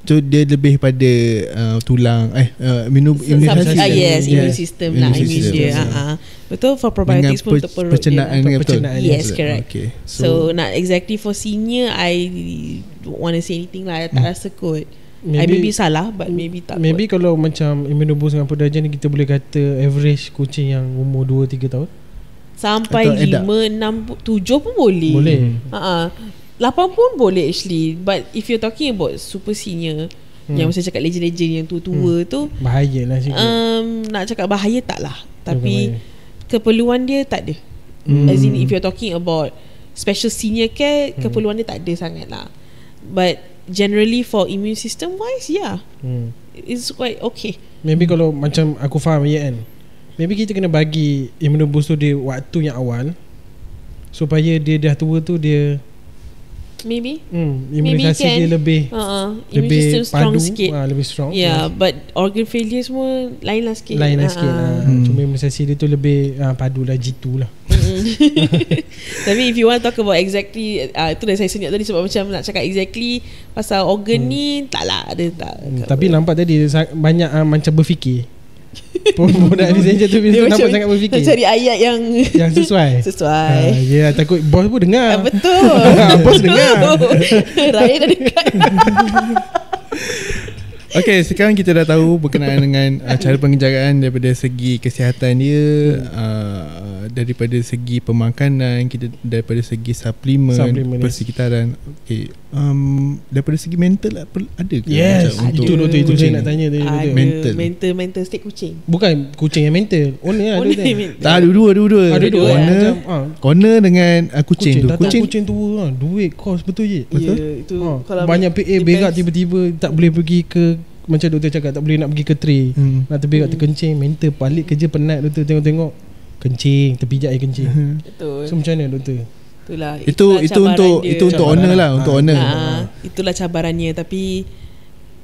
So dia lebih pada tulang imunisasi. Immune system lah, immune dia. Betul, for probiotics pun untuk perut pencernaan dia. Pencernaan. Yes, correct. Okay. So not exactly for senior, I don't want to say anything lah. Tak rasa kot. I maybe salah, but maybe tak. Maybe kot. Kalau macam immunoboost dengan Podagen ni, kita boleh kata average kucing yang umur 2-3 tahun sampai 5, 6, 7 pun boleh. Boleh. 8 pun boleh actually. But if you're talking about super senior, yang saya cakap legend-legend yang tua-tua tu, bahaya lah sikit. Nak cakap bahaya tak lah, tapi keperluan dia tak ada. As in if you're talking about special senior care, keperluan dia tak ada sangat lah. But generally for immune system wise, it's quite okay. Maybe kalau macam aku faham kan, maybe kita kena bagi immunoboost tu dia waktu yang awal, supaya dia dah tua tu dia maybe imunisasi dia lebih lebih strong sikit. Lebih strong. But organ failure semua lain lah sikit. Cuma imunisasi dia tu lebih padu lah, G2 lah. Tapi if you want to talk about exactly, itu dah saya senyap tadi sebab macam nak cakap exactly pasal organ ni, tak lah ada tak. Tapi nampak tadi banyak macam berfikir. Budak Messenger tu nampak sangat berfikir, cari ayat yang sesuai. Takut bos pun dengar. Betul. Bos dengar. Raya dah dekat. Okay, sekarang kita dah tahu berkenaan dengan cara pengejagaan daripada segi kesihatan dia, daripada segi pemakanan kita, daripada segi suplemen persekitaran. Okay, daripada segi mental ada ke? Yes, itu doktor, itu saya nak tanya tadi. Mental state kucing. Bukan kucing yang mental, owner tak, dua-dua. Corner dengan kucing tu. Kucing tua duit kos betul je. Betul. Itu banyak PA berak tiba-tiba tak boleh pergi ke, macam doktor cakap tak boleh nak pergi ke tray, nak terberak terkencing, mental balik kerja penat, doktor tengok kencing, terpijak air kencing. Betul. So macam mana doktor? Itulah itu untuk owner lah, untuk owner. Itulah cabarannya, tapi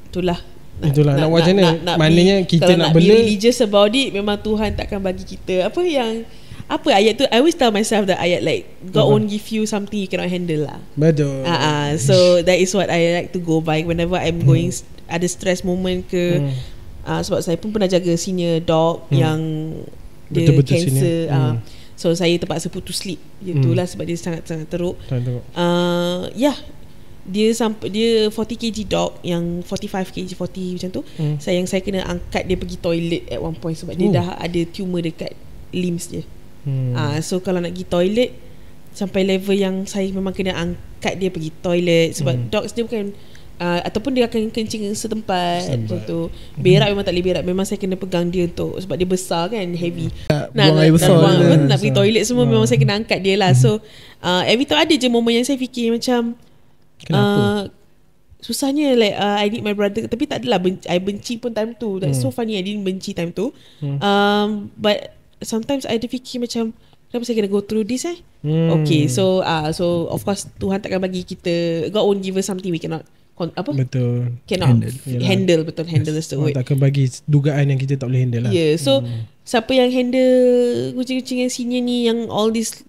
itulah nak buat macam mana? Maknanya kita nak bela, be religious about it, memang Tuhan takkan bagi kita apa ayat tu. I always tell myself that ayat like God won't give you something you cannot handle lah. Betul. So that is what I like to go by whenever I'm going ada stress moment ke. Sebab saya pun pernah jaga senior dog yang dia betul-betul cancer. So saya terpaksa putus sleep. Itulah sebab dia sangat-sangat teruk. Dia 40 kg dog, yang 45 kg 40 macam tu. Saya kena angkat dia pergi toilet at one point sebab dia dah ada tumor dekat limbs dia. So kalau nak pergi toilet sampai level yang saya memang kena angkat dia pergi toilet sebab dogs dia bukan ataupun dia akan kencing setempat macam tu. Berak memang tak boleh berak, memang saya kena pegang dia untuk, sebab dia besar kan, heavy. Nak pergi toilet semua memang saya kena angkat dia lah. So every time ada je momen yang saya fikir macam susahnya like I need my brother, tapi tak adalah I benci pun time tu. That's so funny, I didn't benci time tu. But sometimes I ada fikir macam, kenapa saya kena go through this Okay, so of course Tuhan takkan bagi kita, God won't give us something we cannot betul cannot handle. Betul, handle is the word. Takkan bagi dugaan yang kita tak boleh handle lah. So siapa yang handle kucing-kucing yang senior ni, yang all these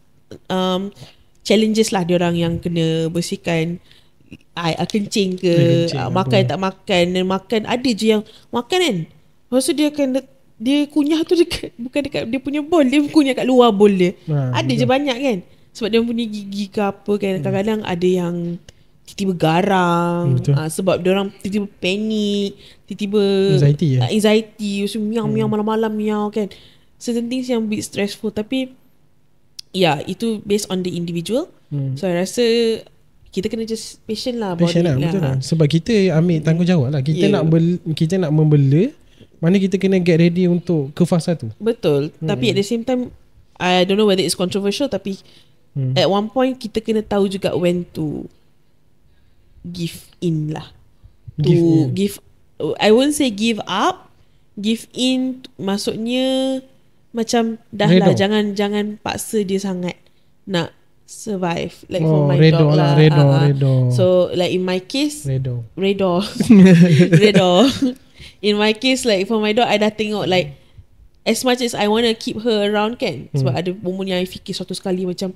challenges lah diorang yang kena bersihkan kencing ke, makan tak makan, dan makan ada je yang makan kan, lepas tu dia kunyah tu bukan dekat dia punya bowl, dia kunyah kat luar bowl dia. Ada je banyak kan, sebab dia punya gigi ke apa kan. Kadang-kadang ada yang tiba-tiba garang, sebab dia orang tiba-tiba panik, tiba-tiba anxiety, miau malam-malam miau kan. Certain things yang bit stressful, tapi itu based on the individual. So I rasa kita kena just patient lah, betul lah. Sebab kita ambil tanggungjawab lah. Kita nak membela, mana kita kena get ready untuk ke fasa tu. Betul. Tapi at the same time, I don't know whether it's controversial, tapi at one point kita kena tahu juga when to give in lah. Give I won't say give up. Give in maksudnya macam dah lah, jangan paksa dia sangat nak survive. Like for my dog lah. Redo. So like in my case, Redo. In my case, like for my dog, I dah tengok like as much as I want to keep her around kan, sebab ada momen yang I fikir suatu sekali macam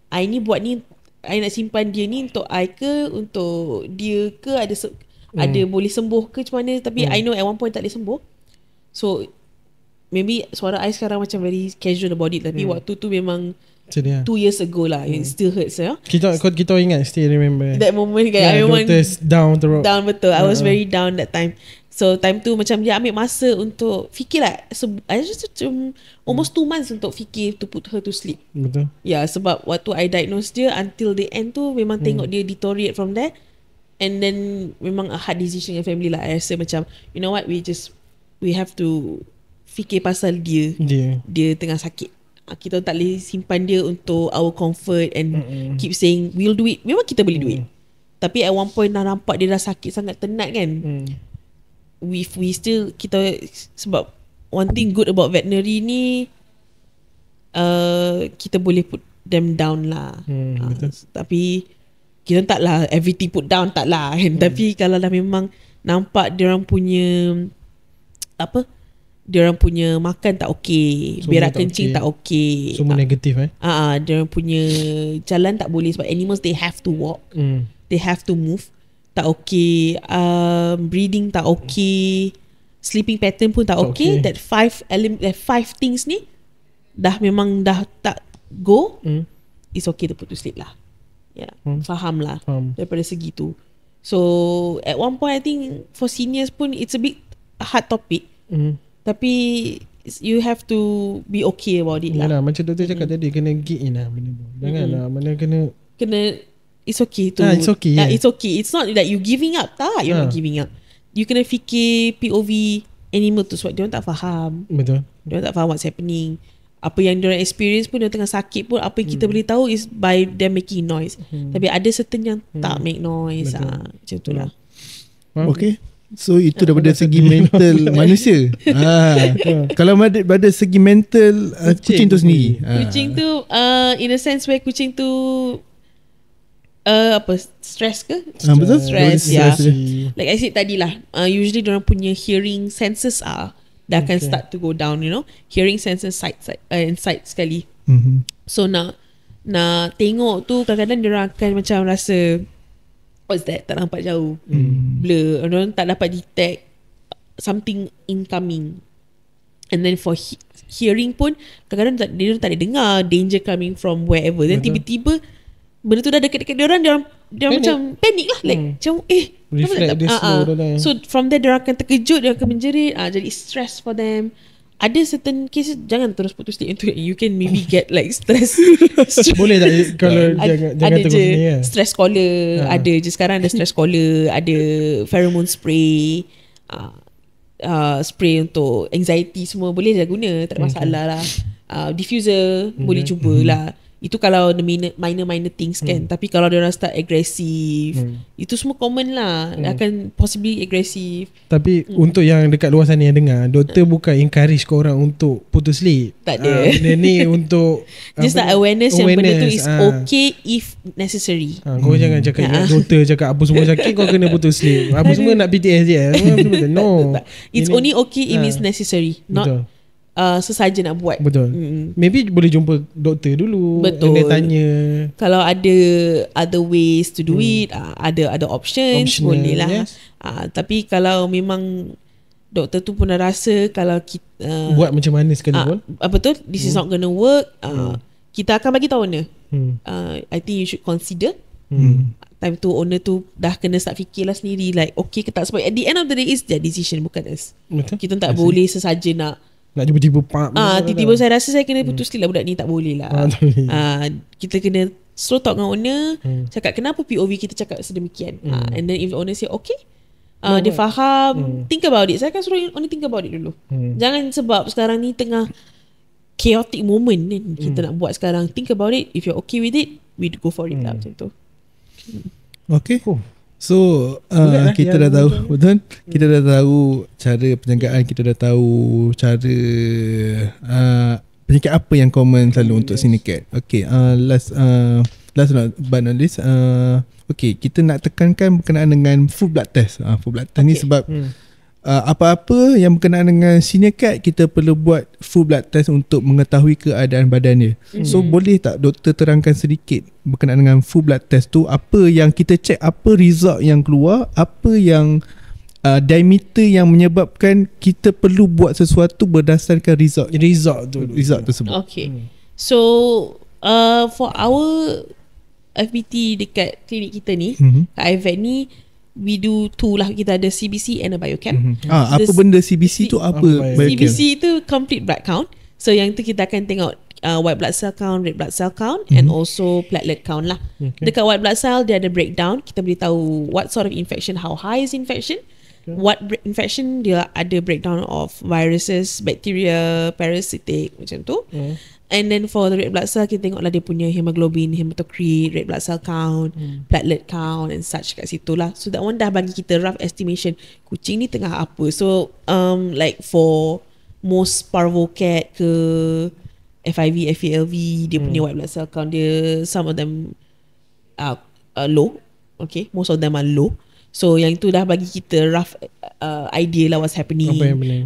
I ni buat ni I nak simpan dia ni untuk I ke, untuk dia ke, ada boleh sembuh ke macam mana. Tapi I know at one point tak boleh sembuh. So maybe suara I sekarang macam very casual about it. Tapi waktu tu memang 2 years ago lah. It still hurts ya. Kita ingat, still remember that moment kan. I memang down betul. I was very down that time. So time tu macam dia ambil masa untuk fikir lah. I just almost 2 months untuk fikir to put her to sleep. Betul. Ya, sebab waktu I diagnose dia until the end tu memang tengok dia deteriorate from there. And then memang a hard decision dengan family lah. I rasa macam, you know what, we have to fikir pasal dia tengah sakit. Kita tak boleh simpan dia untuk our comfort and keep saying we'll do it. Memang kita boleh do it. Tapi at one point dah nampak dia dah sakit sangat tenat kan. We still, kita, sebab one thing good about veterinary ni, kita boleh put them down lah. Tapi kita tak lah everything put down, tak lah kan. Tapi kalau dah memang nampak diorang punya diorang punya makan tak okey, berak kencing tak okey, semua negatif diorang punya jalan tak boleh sebab animals they have to walk, they have to move, tak okey, breathing tak okey, sleeping pattern pun tak okey. That 5 things ni dah memang dah tak go, it's okay to put to sleep lah. Faham lah daripada segi tu. So at one point I think for seniors pun it's a bit hard topic. Tapi you have to be okay about it lah. Macam doktor cakap tadi, kena get in lah benda tu. Janganlah mana kena it's okay to it's okay. It's okay. It's not that you giving up. Tak, you're not giving up. You kena fikir POV animal tu sebab diorang tak faham. Betul. Diorang tak faham what's happening. Apa yang diorang experience pun, diorang tengah sakit pun, apa yang kita boleh tahu is by them making noise. Tapi ada certain yang tak make noise. Macam tu lah. Okay. So itu daripada segi mental manusia. Kalau pada segi mental kucing tu sendiri. Kucing tu in a sense where kucing tu stress ke? Betul. Stress, like I said tadi lah, usually diorang punya hearing senses dah akan start to go down, you know. Hearing senses sight sekali. So nak tengok tu kadang-kadang diorang akan macam rasa what's that, tak nampak jauh, blur, diorang tak dapat detect something incoming. And then for hearing pun kadang-kadang dia tak boleh dengar danger coming from wherever. Then tiba-tiba benda tu dah dekat-dekat diorang macam panik lah, like macam reflect dia slow dah. So from there diorang akan terkejut, diorang akan menjerit, jadi stress for them. Ada certain cases jangan terus putus sleep into it. You can maybe get like stress. Boleh tak kalau jangan terus ni ya. Stress collar, ada je sekarang, ada stress collar, ada pheromone spray, spray untuk anxiety semua boleh je guna, tak ada masalah lah. Diffuser boleh cubalah. Itu kalau the minor things kan. Tapi kalau dia orang start agresif, itu semua common lah, akan possibly agresif. Tapi untuk yang dekat luar sana yang dengar, doktor bukan encourage korang untuk putus sleep. Tak ada. Ni untuk just like awareness yang benda tu is okay if necessary. Kau jangan cakap doktor cakap apa semua sakit kau kena putus sleep, apa semua nak PTS je. No, it's only okay if it's necessary, not sesaja nak buat. Betul. Maybe boleh jumpa doktor dulu. Betul. Kena tanya. Kalau ada other ways to do it, ada options, boleh lah. Yes. Tapi kalau memang doktor tu pun dah rasa kalau kita buat macam mana sekali pun, betul, this is not gonna work, kita akan bagi tahu owner. I think you should consider. Time tu owner tu dah kena start fikirlah sendiri, like okay ke tak, sebab at the end of the day is their decision, bukan us. Betul. Kita tak boleh sesaja nak tiba-tiba tiba-tiba saya rasa saya kena putus sleep lah, budak ni tak boleh lah. Kita kena slow talk dengan owner, cakap kenapa POV kita cakap sedemikian. And then if the owner say okay, dia faham, think about it. Saya akan suruh owner think about it dulu. Jangan sebab sekarang ni tengah chaotic moment kan, kita nak buat sekarang, think about it. If you're okay with it, we go for it lah, macam tu. Okay. So kita dah tahu, betul? Kita dah tahu cara penjagaan, kita dah tahu cara penyakit apa yang common selalu untuk syndicate. Okay, last but not least, okay, kita nak tekankan berkenaan dengan full blood test. Full blood test ni sebab apa-apa yang berkenaan dengan senior cat, kita perlu buat full blood test untuk mengetahui keadaan badan dia. So boleh tak doktor terangkan sedikit berkenaan dengan full blood test tu, apa yang kita check, apa result yang keluar, apa yang diameter yang menyebabkan kita perlu buat sesuatu berdasarkan result tersebut. Okay. So for our FBT dekat klinik kita ni, kat IVET ni, we do 2 lah. Kita ada CBC and a biochem. Apa benda CBC tu apa? CBC tu complete blood count. So yang tu kita akan tengok white blood cell count, red blood cell count, and also platelet count lah. Dekat white blood cell dia ada breakdown. Kita boleh tahu what sort of infection, how high is infection. What infection, dia ada breakdown of viruses, bacteria, parasitic, macam tu. And then for the red blood cell, kita tengok lah dia punya hemoglobin, hematocrit, red blood cell count, platelet count and such kat situ lah. So that one dah bagi kita rough estimation kucing ni tengah apa. So like for most parvo cat ke FIV, FALV, dia punya white blood cell count dia, some of them are low. Okay, most of them are low. So yang tu dah bagi kita rough idea lah what's happening.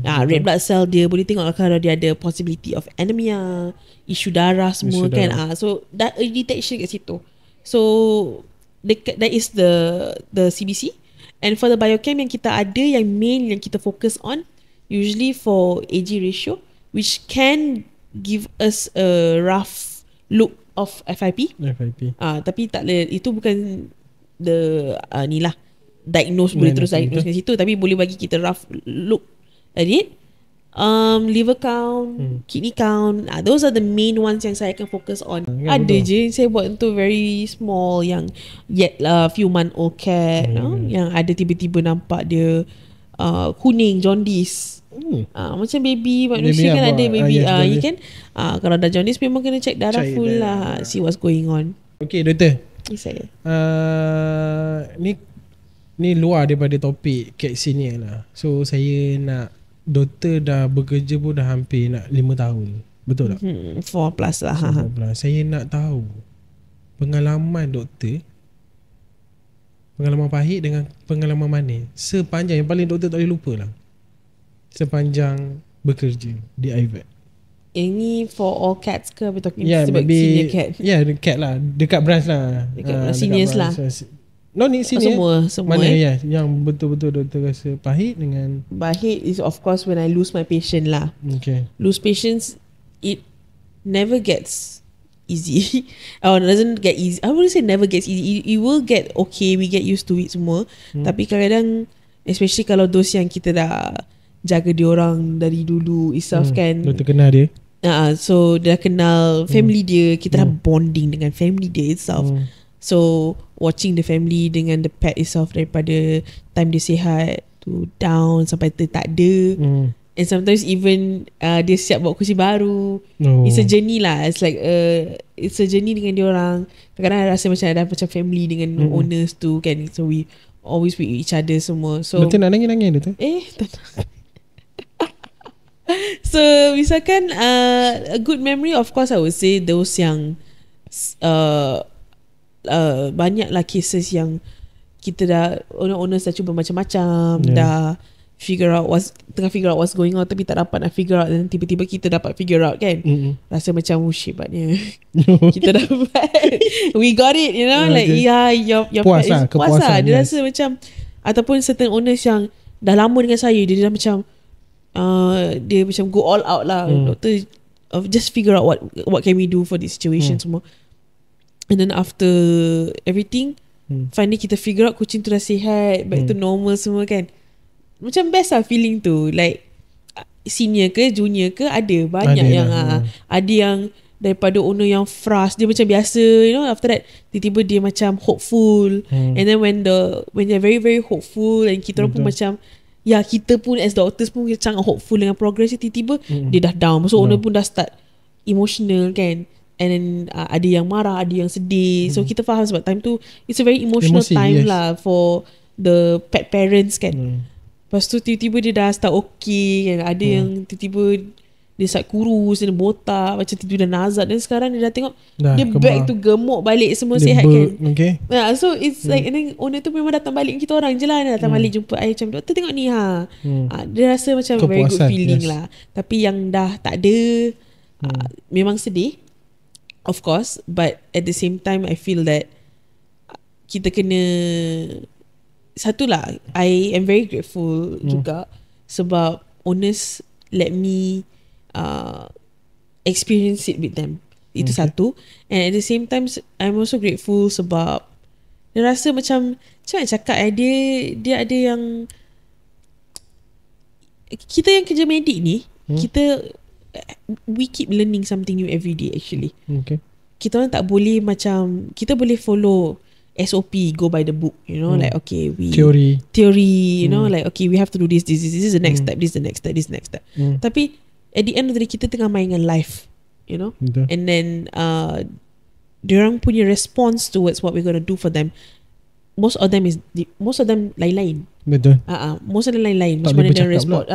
Red blood cell dia boleh tengok lah kalau dia ada possibility of anemia, isu darah semua kan. So that detection kat situ. So that is the CBC. And for the biochem yang kita ada, yang main yang kita focus on, usually for AG ratio, which can give us a rough look of FIP. Tapi tak le, itu bukan the ni lah boleh terus diagnose kat situ, tapi boleh bagi kita rough look at it. Liver count, kidney count, those are the main ones yang saya akan focus on. Ada je saya buat untuk very small, yang yet few month old cat, yang ada tiba-tiba nampak dia kuning, jaundice. Macam baby manusia kan ada baby kan. Kalau dah jaundice memang kena check darah full lah, see what's going on. Okay doktor, saya ni luar daripada topik cat senior lah. So saya nak, doktor dah bekerja pun dah hampir nak 5 tahun, betul tak? 4 plus lah. 4 plus. Saya nak tahu pengalaman doktor, pengalaman pahit dengan pengalaman manis sepanjang, yang paling doktor tak boleh lupa lah, sepanjang bekerja di IVET. Ini for all cats ke? We're talking about senior cat? Cat lah, dekat branch lah, dekat seniors lah. No ni senior, semua mana yang betul-betul doktor rasa pahit dengan pahit is of course when I lose my patient lah. Okay. Lose patients, it never gets easy. Or doesn't get easy. I wouldn't say never gets easy. It will get okay. We get used to it semua. Tapi kadang-kadang, especially kalau those yang kita dah jaga diorang dari dulu itself kan. Doktor kenal dia. So dah kenal family dia. Kita dah bonding dengan family dia itself. So watching the family dengan the pet itself, daripada time dia sihat to down sampai dia tak ada. And sometimes even dia siap bawa kucing baru. It's a journey lah. It's like it's a journey dengan diorang. Kadang-kadang rasa macam ada macam family dengan owners tu kan. So we always with each other semua. So doktor nak nangis-nangis tu? Tak nak. So misalkan a good memory, of course I would say those yang banyaklah cases yang kita dah owners dah cuba macam-macam, dah tengah figure out what's going on, tapi tak dapat nak figure out, dan tiba-tiba kita dapat figure out kan. Rasa macam hebatnya kita dapat we got it, you know. Like your puas lah, puas lah. Dia rasa macam, ataupun certain owners yang dah lama dengan saya, dia dah macam dia macam go all out lah. Doktor just figure out what can we do for this situation semua. And then after everything, finally kita figure out kucing tu dah sihat, back to normal semua kan. Macam best lah feeling tu. Like senior ke junior ke, ada banyak yang ada yang daripada owner yang frust, dia macam biasa, you know. After that tiba-tiba dia macam hopeful. And then when they're very very hopeful, and kita pun macam kita pun as doctors pun sangat hopeful dengan progress dia, tiba-tiba dia dah down. So owner pun dah start emotional kan. And then ada yang marah, ada yang sedih. So kita faham sebab time tu it's a very emotional time lah for the pet parents kan. Lepas tu tiba-tiba dia dah start okay kan. Ada yang tiba-tiba Dia start kurus, dia botak, macam tidur dan nazar. Dan sekarang dia dah tengok dia back to gemuk balik, semua dia sihat kan. Okay. So it's like, and then owner tu memang datang balik kita orang je lah. Dia datang balik jumpa I macam, doktor tengok ni dia rasa macam kepuasan, very good feeling lah. Tapi yang dah tak ada, memang sedih, of course. But at the same time I feel that kita kena, satulah, I am very grateful juga sebab owners let me experience it with them. Itu satu. And at the same time I'm also grateful sebab dia rasa macam nak cakap dia ada yang, kita yang kerja medik ni, we keep learning something new every day actually. Kita orang tak boleh macam, kita boleh follow SOP, go by the book, you know, like okay, we theory, you know, like okay, we have to do this is the next step, this is the next step, this is the next step. Tapi at the end of the day kita tengah main dengan life, you know. And then diorang punya response towards what we're going to do for them, most of them lain-lain. Betul. Most of them lain-lain macam mana dia respond.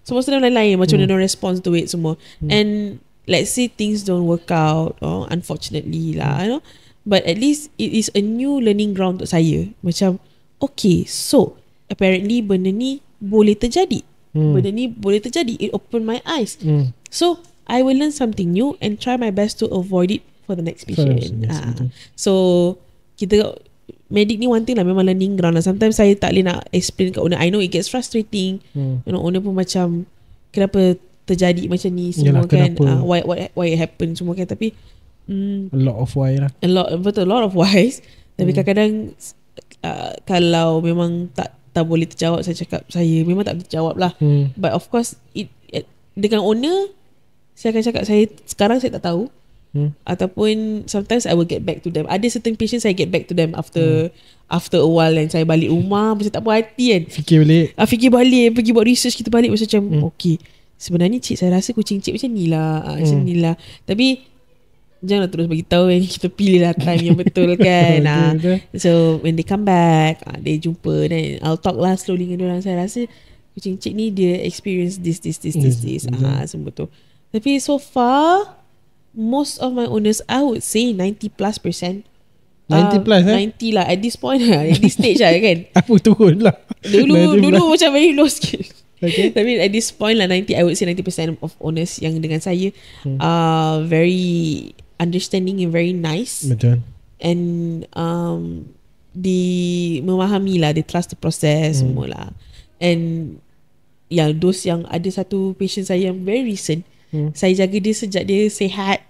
So most of them lain-lain macam mana dia respond to it semua. And let's say things don't work out, unfortunately lah, you know, but at least it is a new learning ground untuk saya. Macam okay, so apparently benda ni boleh terjadi. Benda ni boleh terjadi. It opened my eyes. So I will learn something new and try my best to avoid it for the next patient. So kita medik ni one thing lah, memang learning ground lah. Sometimes saya tak boleh nak explain kat owner. I know it gets frustrating. You know, owner pun macam kenapa terjadi macam ni semua. Yalah, kan, why it happen semua kan. Tapi a lot of why lah. A lot of whys. Tapi kadang-kadang kalau memang tak boleh terjawab, saya cakap saya memang tak boleh terjawab lah. But of course dengan owner saya akan cakap sekarang saya tak tahu. Ataupun sometimes I will get back to them. Ada certain patients saya get back to them after a while, and saya balik rumah macam tak puas hati kan. Fikir balik, pergi buat research, kita balik macam okay, sebenarnya cik saya rasa kucing cik macam ni lah, macam ni lah. Tapi janganlah terus bagi tahu, kita pilih lah time yang betul kan. So when they come back, they jumpa, then I'll talk lah slowly dengan orang. Saya rasa kucing cik ni dia experience this semua tu. Tapi so far most of my owners, I would say 90+%. 90 plus 90 lah at this point lah, at this stage lah kan. Apa turun lah. Dulu macam very low skill. Okay. Tapi at this point lah, I would say 90% of owners yang dengan saya are very understanding and very nice. Betul. And memahami lah, they trust the process semua lah. And those yang ada satu patient saya yang very recent, saya jaga dia sejak dia sihat,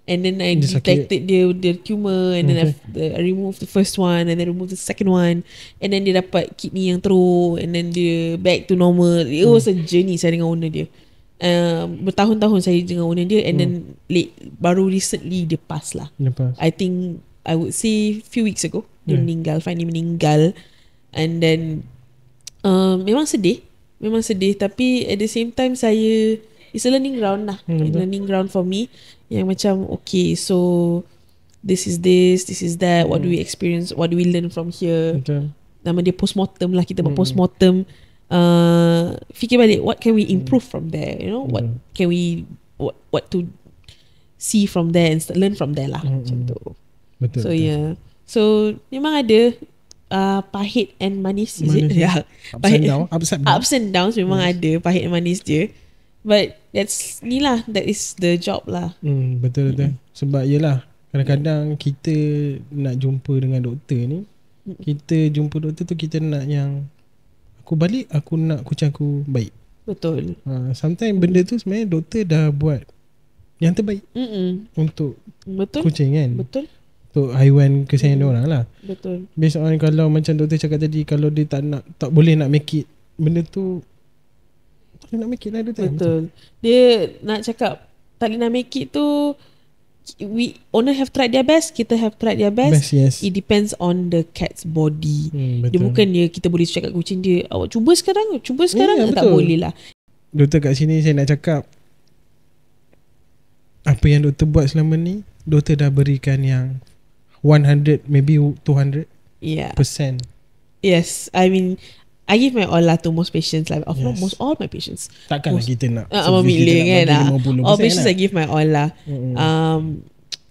and then I detected dia tumor, and then I removed the first one, and then remove the second one, and then dia dapat kidney yang teruk, and then dia back to normal. It was a journey saya dengan owner dia. Bertahun-tahun saya dengan owner dia, and then baru recently dia pass lah. I think I would say few weeks ago dia finally meninggal. And then memang sedih, tapi at the same time it's a learning ground lah. Learning ground for me, yang macam okay, so this is that, what do we experience, what do we learn from here. Nama dia postmortem lah. Kita buat postmortem, fikir balik what can we improve from there, you know, what can we what to see from there and learn from there lah. Macam tu. Betul. So memang ada pahit and manis, ups and downs memang ada pahit and manis dia. But that is the job lah. Betul. Sebab yelah, kadang-kadang kita nak jumpa dengan doktor ni, kita jumpa doktor tu kita nak yang aku balik, aku nak kucing aku baik. Betul. Sometimes benda tu sebenarnya doktor dah buat yang terbaik untuk kucing kan. Betul. Untuk haiwan kesayangan orang lah. Betul. Based on kalau macam doktor cakap tadi, kalau dia tak boleh nak make it, benda tu tak boleh nak make it lah doktor. Betul. Dia nak cakap tak boleh nak make it tu, we owner have tried their best, kita have tried their best. Yes. It depends on the cat's body. Dia bukan kita boleh cakap kucing dia, awak cuba sekarang tak boleh lah. Doktor kat sini saya nak cakap, apa yang doktor buat selama ni, doktor dah berikan yang 100, maybe 200%. Yes, I mean I give my all lah to most patients lah. Most all my patients. Takkanlah kita nak memilih kan. All patients I give my all lah.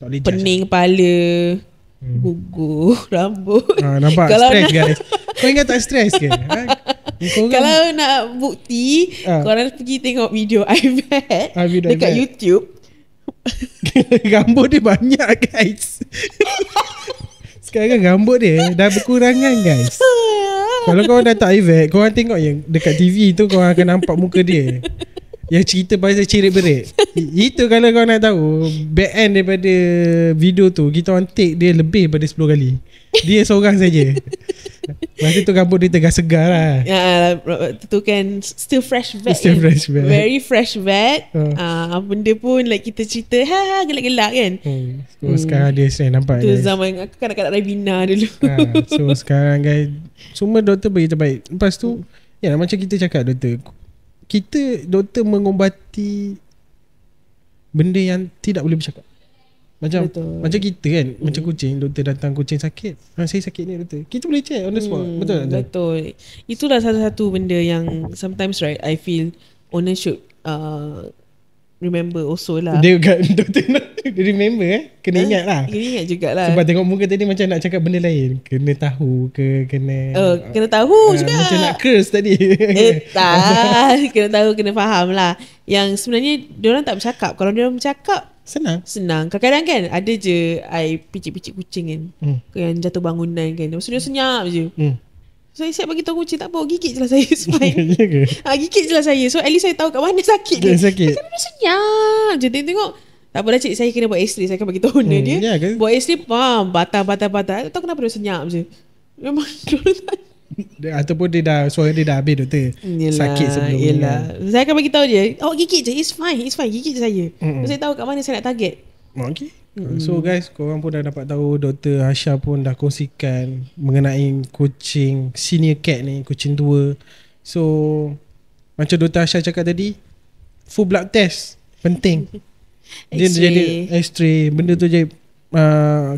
Pening kepala, gugur rambut. Nampak stress guys. Kau ingat tak stress ke? Kalau nak bukti, korang pergi tengok video iPad dekat YouTube. Rambut dia banyak guys. Sekarang rambut dia dah berkurangan guys. Kalau korang dah tak iPad, korang tengok yang dekat TV tu, korang akan nampak muka dia yang cerita pasal cerit-berit. Itu kalau korang nak tahu, back end daripada video tu, kita orang take dia lebih daripada 10 kali. Dia seorang saja. Masa tu rambut dia tengah segar lah. Tu kan still fresh vet. Still fresh vet. Very fresh vet. Benda pun like kita cerita gelak-gelak kan. So sekarang dia stress, nampak tu guys. Zaman aku kanak-kanak Rabina dulu. So sekarang guys, semua doktor bagi terbaik. Lepas tu macam kita cakap doktor mengubati benda yang tidak boleh bercakap. Macam kita kan, macam kucing, doktor datang kucing sakit. Saya sakit ni doktor. Kita boleh check on the spot. Betul. Itulah satu benda yang sometimes right, I feel owner should remember also lah. Dia kan doktor dia remember kena ingat lah. Kena ingat jugalah. Sebab tengok muka tadi macam nak cakap benda lain. Kena tahu ke kena kena tahu juga. Macam nak curse tadi. Tak. Kena tahu, kena faham lah. Yang sebenarnya diorang tak bercakap. Kalau diorang bercakap Senang. Kadang-kadang kan ada je I picit-picit kucing kan, yang jatuh bangunan kan. Maksud dia senyap je. So saya siap bagi tahu kucing, tak apa, gigit je lah saya. Gigit je lah saya. So at least saya tahu kat mana sakit dia. Dia senyap je. Tengok tak apa dah cik, saya kena buat x-ray. Saya akan bagi tahu owner dia buat x-ray, batal. Tak tahu kenapa dia senyap je. Memang ataupun dia dah suara dia dah habis doktor. Sakit sebelum ni. Saya akan bagi tahu dia, gigit je, it's fine, gigit je saya. Saya tahu kat mana saya nak target. Okay. So guys, korang pun dah dapat tahu Dr. Hasha pun dah kongsikan mengenai kucing senior cat ni, kucing tua. So macam Dr. Hasha cakap tadi, full blood test penting. Dia jadi X-ray. Benda tu jadi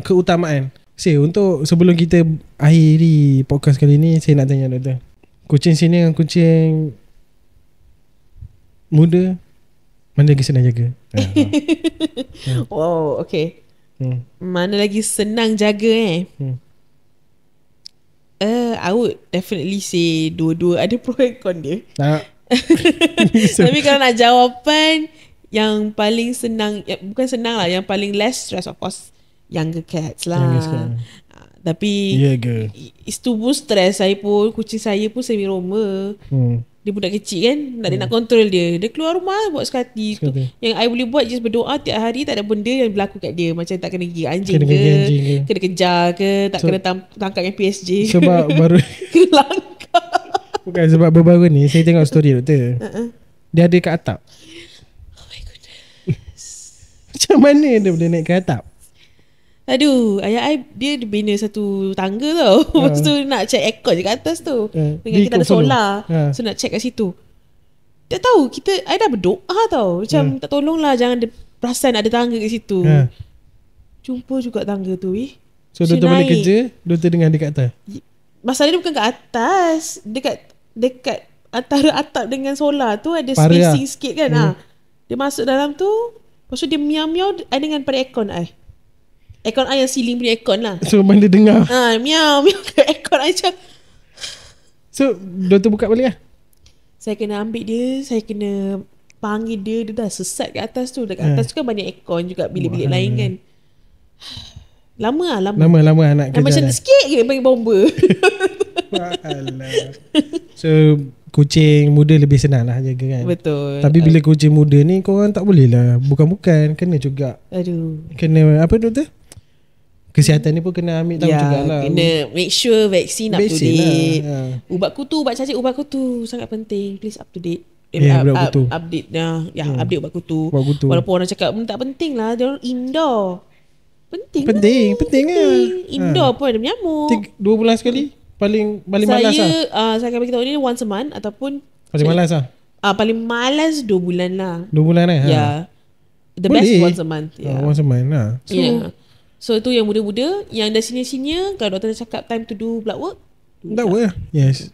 keutamaan. Untuk sebelum kita akhiri podcast kali ni, saya nak tanya doktor, kucing sini dengan kucing muda, mana lagi senang jaga? Wow, okay. Mana lagi senang jaga I would definitely say dua-dua ada pro and con dia. Tapi kalau nak jawapan yang paling senang, bukan senang lah, yang paling less stress of course younger cats lah. Tapi it's too boost stress. Saya pun, kucing saya pun semi Roma. Dia budak kecil kan, dia nak kontrol dia. Dia keluar rumah buat sekali tu. Yang I boleh buat just berdoa tiap hari tak ada benda yang berlaku kat dia. Macam tak kena gigit anjing ke, kena kejar ke, tak kena tangkap yang PSG. Sebab baru kena langkah. Bukan, sebab baru-baru ni saya tengok story doktor. Dia ada kat atap. Oh my goodness. Macam mana dia boleh naik ke atap? Aduh, ayah I dia bina satu tangga tau. Lepas tu nak check aircon je kat atas tu. Dengan kita ada solar. So nak check kat situ. Tak tahu, I dah berdoa tau. Macam tak tolonglah, jangan perasan ada tangga kat situ. Jumpa juga tangga tu. So doktor balik kerja, doktor dengar dekat atas? Masalah dia bukan kat atas. Dekat antara atap dengan solar tu ada spacing sikit kan. Dia masuk dalam tu. Lepas tu dia miau-miau dengan pada aircon I. Aircon I yang ceiling punya aircon lah. So mana dengar miau ke aircon I macam. So doktor buka balik lah. Saya kena ambil dia, saya kena panggil dia. Dia dah sesat kat atas tu. Dekat atas tu kan banyak aircon juga, bilik-bilik lain kan. Lama nak kerja macam sikit je bagi bomba. So kucing muda lebih senang lah jaga kan. Betul. Tapi bila kucing muda ni, korang tak boleh lah bukan-bukan, kena juga. Kena apa doktor? Kesihatan ni pun kena ambil tahu jugalah. Kena make sure vaksin up to date lah. Ubat kutu, ubat cacik ubat kutu sangat penting. Please up to date. Update update ubat kutu. Walaupun orang cakap tak penting lah, dia orang indoor. Penting lah. Indoor pun ada menyamuk. 2 bulan sekali. Paling malas lah. Saya akan beritahu ni once a month ataupun paling malas lah. Paling malas 2 bulan lah. 2 bulan The best once a month. Once a month lah. So itu yang muda-muda. Yang dah senior-senior, kalau doktor dah cakap time to do blood work, yes.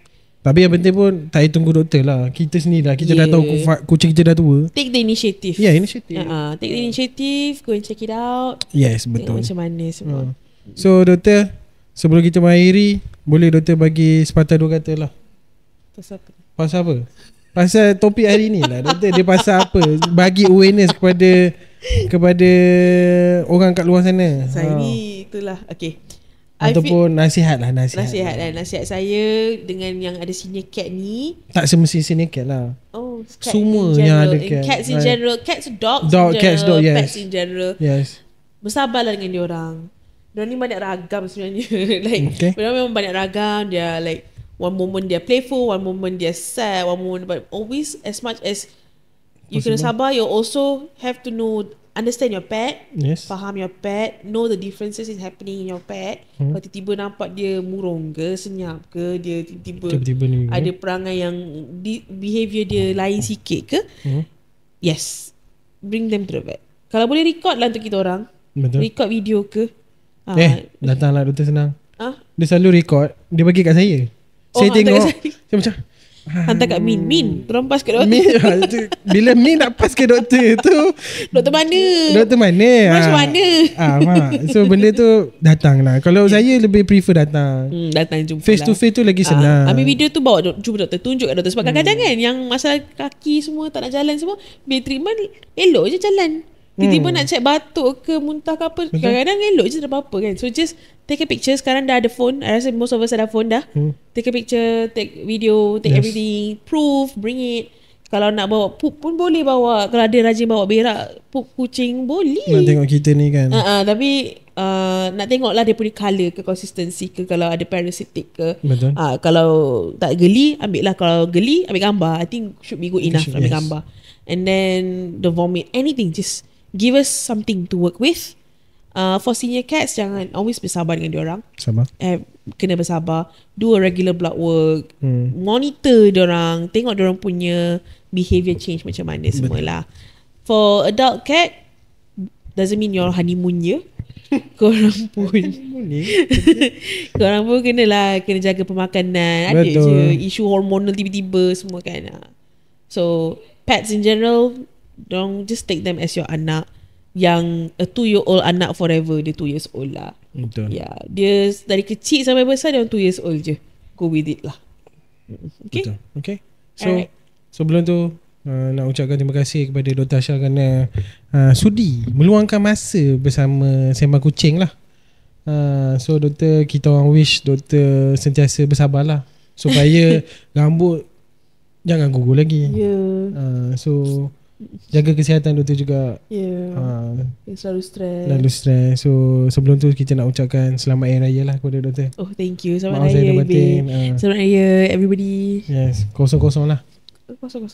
Tapi yang penting pun tak payah tunggu doktor lah. Kita sendiri lah. Kita dah tahu kucing kita dah tua. Take the initiative. Initiative. Take the initiative. Go and check it out. Yes, betul. Macam mana semua. So doktor, sebelum kita mengakhiri, boleh doktor bagi sepatah dua kata lah. Pasal apa? Pasal topik hari ni lah doktor. Dia pasal apa? Bagi awareness kepada orang kat luar sana. Saya ni itulah. Okay. Ataupun nasihat saya dengan yang ada senior cat ni. Tak semestinya senior cat lah. Cat semua yang ada cat. Cats in general. Cats, dogs cats, yes. Pets in general. Yes. Bersabarlah dengan diorang. Diorang ni banyak ragam sebenarnya. Diorang memang banyak ragam. Dia like one moment dia playful, one moment dia sad, one moment, but always as much as you kena sabar, you also have to understand your pet, faham your pet, know the differences is happening in your pet. Kalau tiba-tiba nampak dia murung ke, senyap ke, dia tiba-tiba ni, ada perangai yang behavior dia lain sikit ke, yes, bring them to the vet. Kalau boleh record lah untuk kita orang. Betul. Record video ke. Datanglah doktor senang. Dia selalu record, dia bagi kat saya. Saya tengok, saya macam hantar kat Min tolong pas ke doktor. Bila Min nak pas ke doktor tu, doktor mana Macam mana So benda tu datang lah. Kalau saya lebih prefer datang jumpa face to face tu lagi senang. Ambil video tu bawa jumpa doktor, tunjuk kat doktor. Sebab kadang-kadang kan yang masalah kaki semua tak nak jalan semua, biar treatment elok je jalan. Tiba-tiba nak check batuk ke muntah ke apa, kadang-kadang elok je tak apa-apa kan. So just take a picture. Sekarang dah ada phone. I rasa most of us ada phone dah. Take a picture, take video, take everything, proof, bring it. Kalau nak bawa poop pun boleh bawa. Kalau ada rajin bawa berak poop kucing boleh. Nak tengok kita ni kan. Tapi nak tengok lah dia punya colour ke, consistency ke, kalau ada parasitic ke. Betul. Kalau tak geli, ambil lah. Kalau geli, ambil gambar. I think should be good enough. Ambil gambar. And then the vomit, anything, just give us something to work with. For senior cats, jangan always bersabar dengan diorang. Sabar. Kena bersabar. Do a regular blood work. Monitor diorang. Tengok diorang punya behavior change macam mana semualah. For adult cat, doesn't mean you're honeymoon je. Korang pun kena jaga pemakanan. Ada je isu hormonal tiba-tiba semua kan. So pets in general, don't just take them as your anak. Yang a 2-year-old anak forever, dia 2 years old lah. Betul. Dia dari kecil sampai besar dia 2 years old je. Go with it lah. Okay. Betul. Okay. So sebelum tu nak ucapkan terima kasih kepada Dr. Asha kerana sudi meluangkan masa bersama Sembang Kucing lah. So doktor, kita orang wish doktor sentiasa bersabarlah supaya rambut jangan gugur lagi. So jaga kesihatan doktor juga. Selalu stres. So sebelum tu kita nak ucapkan selamat Hari Raya lah kepada doktor. Thank you. Selamat Hari Raya. Selamat Hari Raya everybody. Yes, kosong-kosong lah. Kosong.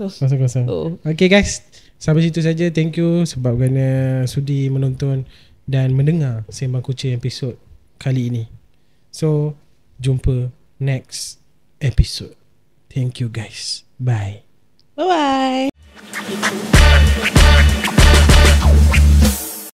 Okay guys, sampai situ saja. Thank you sebab kerana sudi menonton dan mendengar Sembang Kucing episod kali ini. So jumpa next episode. Thank you guys. Bye. Bye-bye.